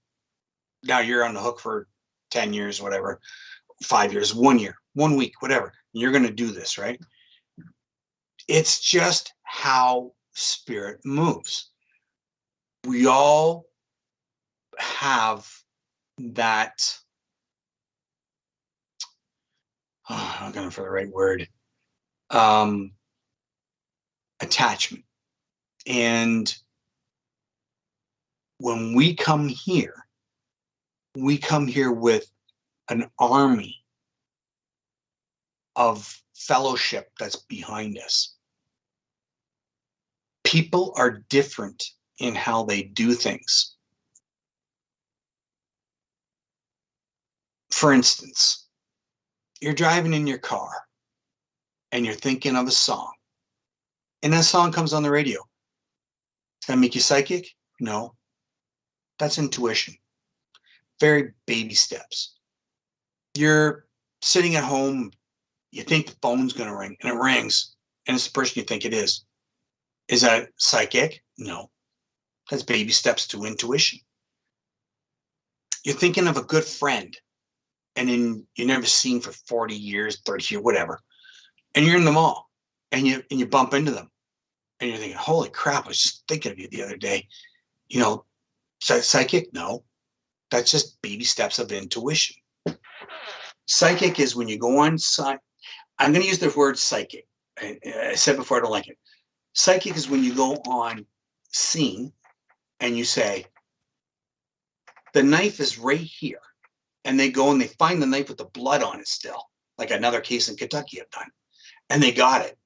Speaker 5: now you're on the hook for 10 years, whatever, 5 years, 1 year, 1 week, whatever. And you're going to do this, right? It's just how spirit moves. We all have that, I'm looking for the right word, attachment. And when we come here with an army of fellowship that's behind us. People are different in how they do things. For instance, you're driving in your car and you're thinking of a song, and that song comes on the radio. It's going to make you psychic? No. That's intuition. Very baby steps. You're sitting at home, you think the phone's going to ring, and it rings, and it's the person you think it is. Is that psychic? No. That's baby steps to intuition. You're thinking of a good friend, and then you never seen for 40 years, 30 years, whatever, and you're in the mall, and you bump into them, and you're thinking, holy crap, I was just thinking of you the other day. Psychic? No. That's just baby steps of intuition. Psychic is when you go on site. I'm going to use the word psychic. I said before I don't like it. Psychic is when you go on scene and you say, the knife is right here. And they go and they find the knife with the blood on it still, like another case in Kentucky have done. and they got it.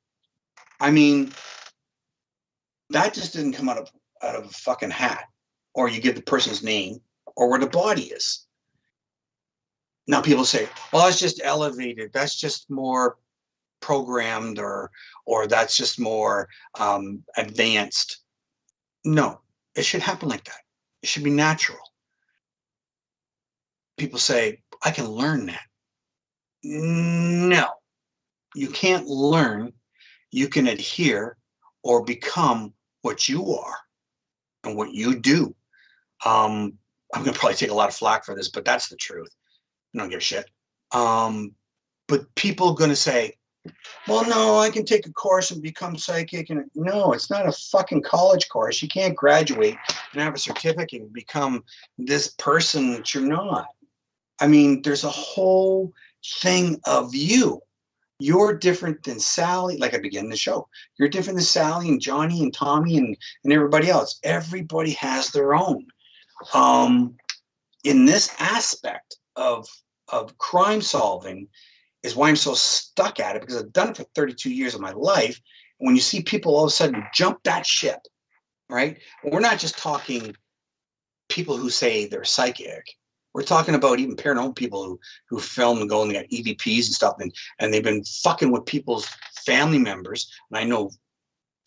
Speaker 5: I mean, that just didn't come out of a fucking hat, or you give the person's name or where the body is. Now people say, well, that's just elevated. That's just more programmed, or that's just more advanced. No, it should happen like that. It should be natural. People say, I can learn that. No, you can't learn. You can adhere or become what you are and what you do. I'm going to probably take a lot of flack for this, but that's the truth. I don't give a shit. But people are going to say, well, no, I can take a course and become psychic. And no, it's not a fucking college course. You can't graduate and have a certificate and become this person that you're not. I mean, there's a whole thing of you. You're different than Sally, like I began the show. You're different than Sally and Johnny and Tommy and everybody else. Everybody has their own. In this aspect of crime solving is why I'm so stuck at it, because I've done it for 32 years of my life. And when you see people all of a sudden jump that ship, right? We're not just talking people who say they're psychic. We're talking about even paranormal people who film and go and they got EVPs and stuff, and they've been fucking with people's family members. And I know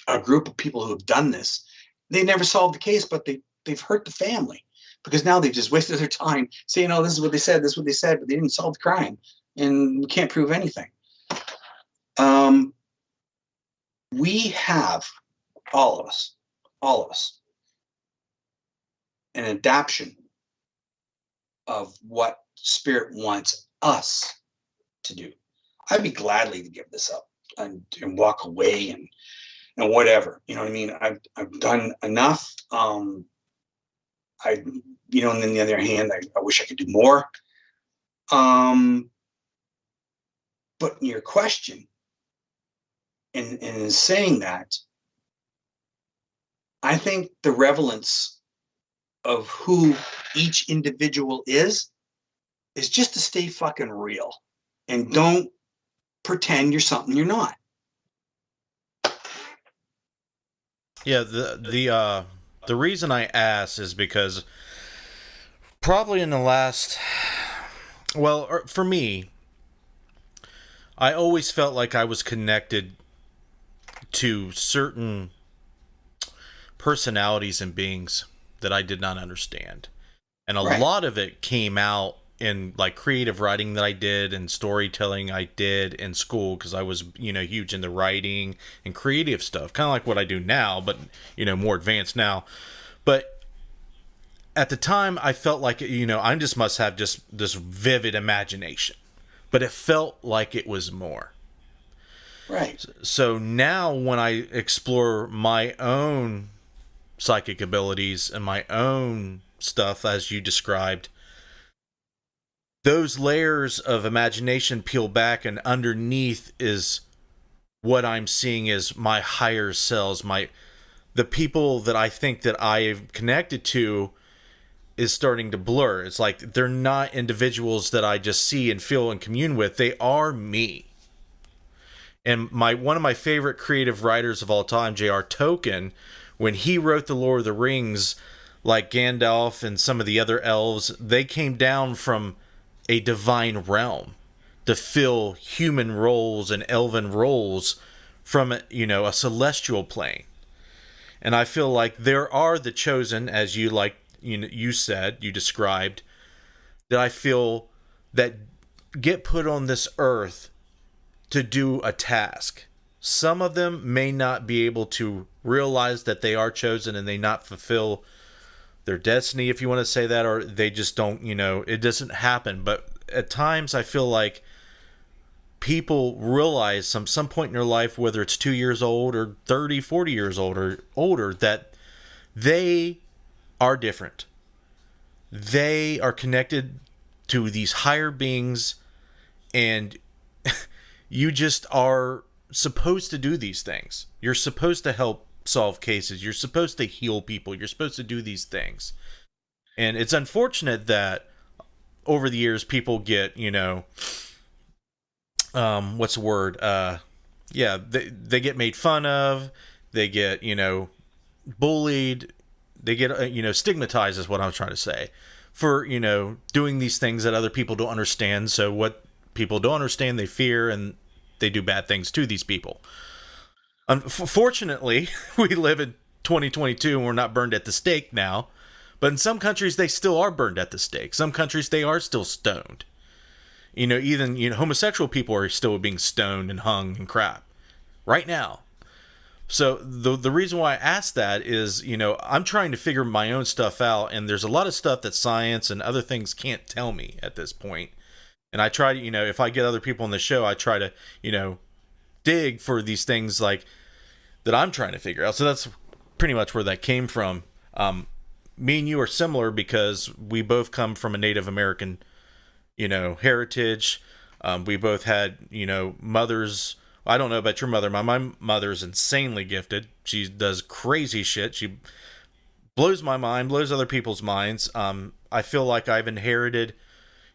Speaker 5: a group of people who have done this. They never solved the case, but they've hurt the family because now they've just wasted their time saying, oh, this is what they said, this is what they said, but they didn't solve the crime, and we can't prove anything. We have, all of us, an adaptation of what spirit wants us to do. I'd be gladly to give this up and walk away and whatever, you know what I mean? I've done enough. And then the other hand, I wish I could do more. But your question, and in saying that, I think the relevance of who each individual is just to stay fucking real and don't pretend you're something you're not.
Speaker 3: Yeah, the reason I ask is because probably in the last, for me, I always felt like I was connected to certain personalities and beings that I did not understand. And a lot of it came out in like creative writing that I did and storytelling I did in school, because I was, huge into writing and creative stuff, kind of like what I do now, but, more advanced now. But at the time I felt like, I just must have just this vivid imagination, but it felt like it was more.
Speaker 5: Right.
Speaker 3: So now when I explore my own psychic abilities and my own stuff, as you described, those layers of imagination peel back, and underneath is what I'm seeing is my higher selves, the people that I think that I've connected to is starting to blur. It's like they're not individuals that I just see and feel and commune with. They are me. And one of my favorite creative writers of all time, J.R. Tolkien, when he wrote The Lord of the Rings, like Gandalf and some of the other elves, they came down from a divine realm to fill human roles and elven roles from a celestial plane. And I feel like there are the chosen, as you described, that I feel that get put on this earth to do a task. Some of them may not be able to realize that they are chosen and they not fulfill their destiny, if you want to say that, or they just don't, it doesn't happen. But at times I feel like people realize some point in their life, whether it's 2 years old or 30, 40 years old or older, that they are different. They are connected to these higher beings, and you just are supposed to do these things. You're supposed to help solve cases. You're supposed to heal people. You're supposed to do these things. And it's unfortunate that over the years people get, Yeah, they get made fun of, they get, bullied, they get, stigmatized is what I'm trying to say, for, doing these things that other people don't understand. So what people don't understand, they fear, and they do bad things to these people. Unfortunately, we live in 2022 and we're not burned at the stake now. But in some countries, they still are burned at the stake. Some countries, they are still stoned. Even homosexual people are still being stoned and hung and crap right now. So the reason why I asked that is, I'm trying to figure my own stuff out, and there's a lot of stuff that science and other things can't tell me at this point. And I try to, if I get other people on the show, I try to, dig for these things like that I'm trying to figure out. So that's pretty much where that came from. Me and you are similar because we both come from a Native American, heritage. We both had, mothers. I don't know about your mother. My mother's insanely gifted. She does crazy shit. She blows my mind, blows other people's minds. I feel like I've inherited,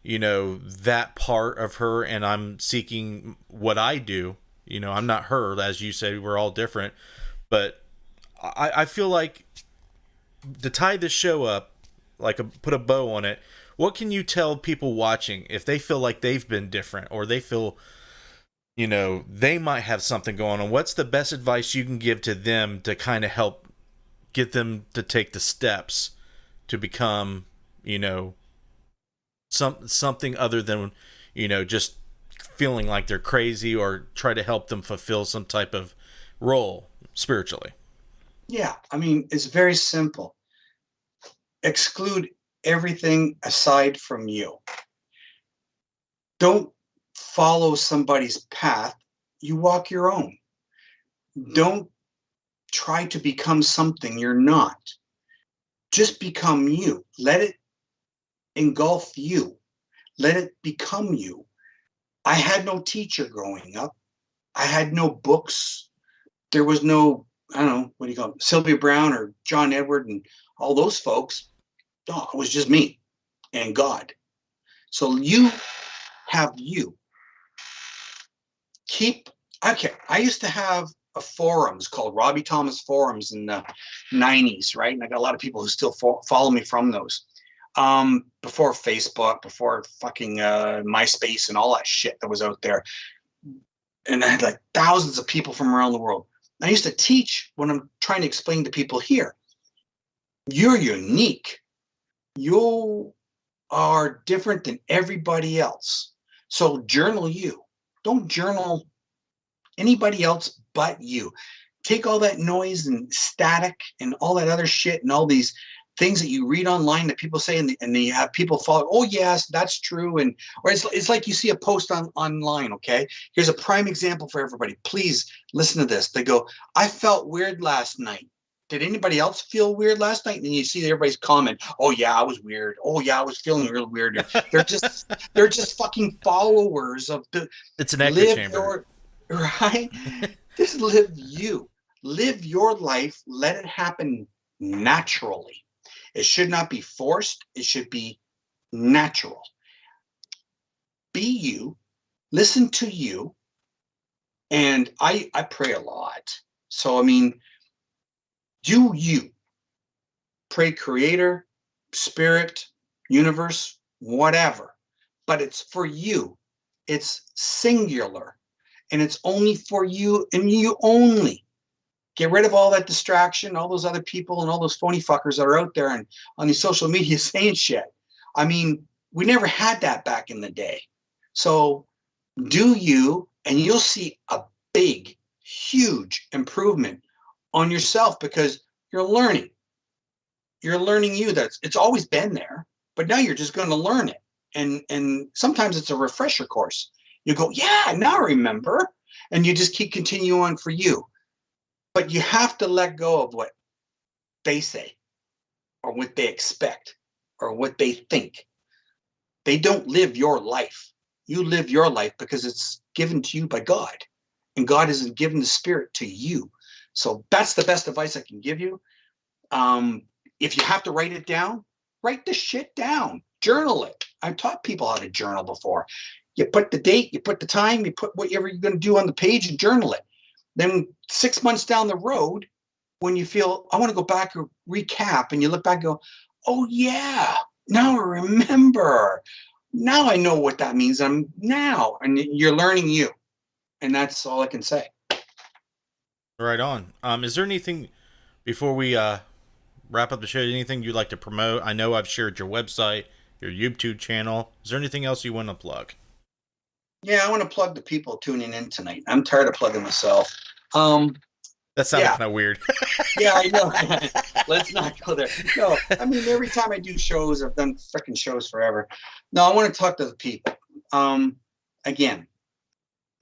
Speaker 3: that part of her, and I'm seeking what I do. I'm not her, as you said, we're all different. But I feel like, to tie this show up, put a bow on it, what can you tell people watching if they feel like they've been different, or they feel, they might have something going on? What's the best advice you can give to them to kind of help get them to take the steps to become, something other than, just feeling like they're crazy, or try to help them fulfill some type of role spiritually?
Speaker 5: Yeah, I mean, it's very simple. Exclude everything aside from you. Don't follow somebody's path. You walk your own. Don't try to become something you're not. Just become you. Let it engulf you. Let it become you. I had no teacher growing up. I had no books. There was no, I don't know, what do you call it, Sylvia Brown or John Edward and all those folks. No, it was just me and God. So you have you. I used to have a forums called Robbie Thomas forums in the 90s, right? And I got a lot of people who still follow me from those. Before Facebook, before fucking MySpace and all that shit that was out there. And I had like thousands of people from around the world. I used to teach when I'm trying to explain to people here, you're unique. You are different than everybody else. So journal you. Don't journal anybody else but you. Take all that noise and static and all that other shit and all these things that you read online that people say, and they have people follow, oh yes, that's true. And or it's like you see a post online, okay? Here's a prime example for everybody. Please listen to this. They go, I felt weird last night. Did anybody else feel weird last night? And then you see everybody's comment, oh yeah, I was weird. Oh yeah, I was feeling real weird. They're just fucking followers of the
Speaker 3: it's an echo chamber.
Speaker 5: Right? Just live you. Live your life. Let it happen naturally. It should not be forced. It should be natural. Be you. Listen to you. And I pray a lot. So, I mean, do you. Pray creator, spirit, universe, whatever. But it's for you. It's singular. And it's only for you and you only. Get rid of all that distraction, all those other people and all those phony fuckers that are out there and on these social media saying shit. I mean, we never had that back in the day. So do you, and you'll see a big, huge improvement on yourself because you're learning. You're learning you. It's always been there, but now you're just going to learn it. And sometimes it's a refresher course. You go, yeah, now I remember. And you just keep continuing on for you. But you have to let go of what they say or what they expect or what they think. They don't live your life. You live your life because it's given to you by God. And God has given the spirit to you. So that's the best advice I can give you. If you have to write it down, write the shit down. Journal it. I've taught people how to journal before. You put the date, you put the time, you put whatever you're going to do on the page and journal it. Then 6 months down the road, when you feel, I want to go back or recap, and you look back and go, oh yeah, now I remember. Now I know what that means. And you're learning you. And that's all I can say.
Speaker 3: Right on. Is there anything, before we wrap up the show, anything you'd like to promote? I know I've shared your website, your YouTube channel. Is there anything else you want to plug?
Speaker 5: Yeah, I want to plug the people tuning in tonight. I'm tired of plugging myself.
Speaker 3: That sounded kind of weird.
Speaker 5: Yeah, I know. Let's not go there. No, I mean, every time I do shows, I've done freaking shows forever. No, I want to talk to the people. Again,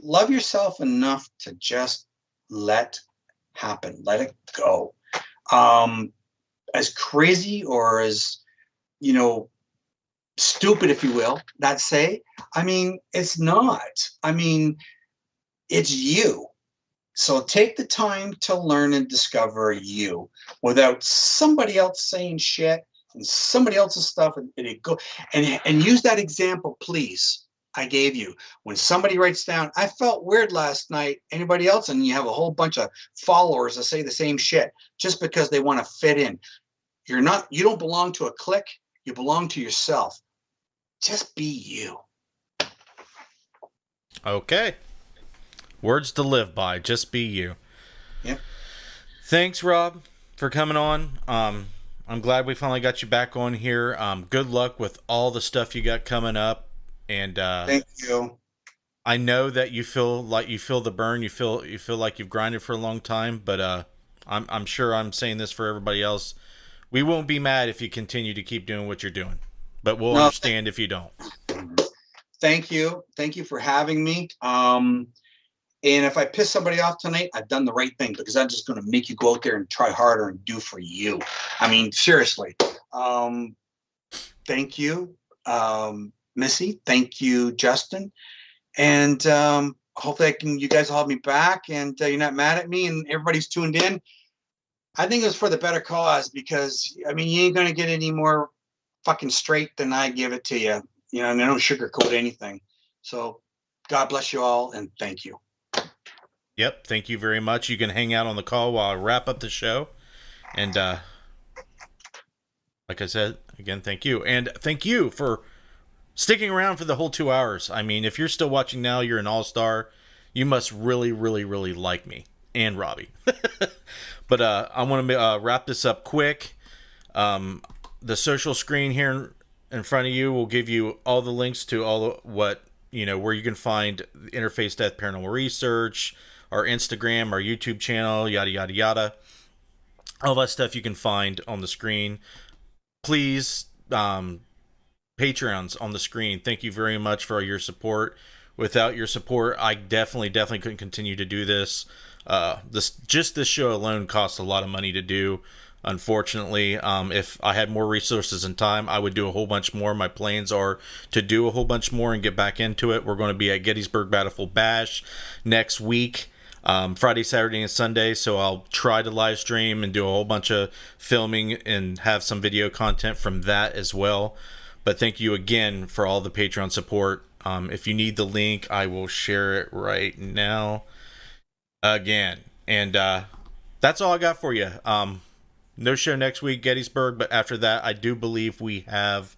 Speaker 5: love yourself enough to just let happen. Let it go. As crazy or as, stupid, if you will, that say, I mean, it's not. I mean, it's you. So take the time to learn and discover you without somebody else saying shit and somebody else's stuff, and use that example, please. I gave you when somebody writes down, I felt weird last night. Anybody else? And you have a whole bunch of followers that say the same shit just because they want to fit in. You don't belong to a clique. You belong to yourself. Just be you.
Speaker 3: Okay. Words to live by. Just be you.
Speaker 5: Yep.
Speaker 3: Thanks, Rob, for coming on. I'm glad we finally got you back on here. Good luck with all the stuff you got coming up. And
Speaker 5: thank you.
Speaker 3: I know that you feel the burn. You feel like you've grinded for a long time. But I'm sure I'm saying this for everybody else. We won't be mad if you continue to keep doing what you're doing. But we'll understand if you don't.
Speaker 5: Thank you. Thank you for having me. And if I piss somebody off tonight, I've done the right thing, because I'm just going to make you go out there and try harder and do for you. I mean, seriously. Thank you, Missy. Thank you, Justin. And hopefully you guys will have me back, and you're not mad at me, and everybody's tuned in. I think it was for the better cause, because, I mean, you ain't going to get any more fucking straight than I give it to you. And I don't sugarcoat anything. So God bless you all, and thank you.
Speaker 3: Yep, thank you very much. You can hang out on the call while I wrap up the show. And like I said, again, thank you. And thank you for sticking around for the whole 2 hours. I mean, if you're still watching now, you're an all-star. You must really, really, really like me and Robbie. But I want to wrap this up quick. The social screen here in front of you will give you all the links to all what, where you can find Interface Death Paranormal Research, our Instagram, our YouTube channel, yada, yada, yada. All that stuff you can find on the screen. Please, Patreons on the screen. Thank you very much for your support. Without your support, I definitely couldn't continue to do this. This show alone costs a lot of money to do. Unfortunately, if I had more resources and time, I would do a whole bunch more. My plans are to do a whole bunch more and get back into it. We're going to be at Gettysburg Battlefield Bash next week, Friday, Saturday, and Sunday. So I'll try to live stream and do a whole bunch of filming and have some video content from that as well. But thank you again for all the Patreon support. If you need the link, I will share it right now again. And that's all I got for you. No show next week, Gettysburg, but after that, I do believe we have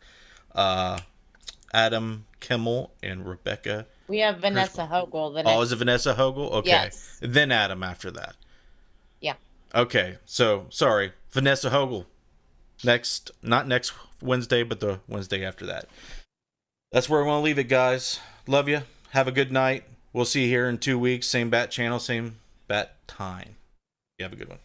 Speaker 3: Adam Kimmel and Rebecca.
Speaker 4: We have Vanessa Hogel.
Speaker 3: Is it Vanessa Hogel? Okay.
Speaker 4: Yes.
Speaker 3: Then Adam after that.
Speaker 4: Yeah.
Speaker 3: Okay, so, sorry. Vanessa Hogel. Not next Wednesday, but the Wednesday after that. That's where I want to leave it, guys. Love you. Have a good night. We'll see you here in 2 weeks. Same bat channel, same bat time. You have a good one.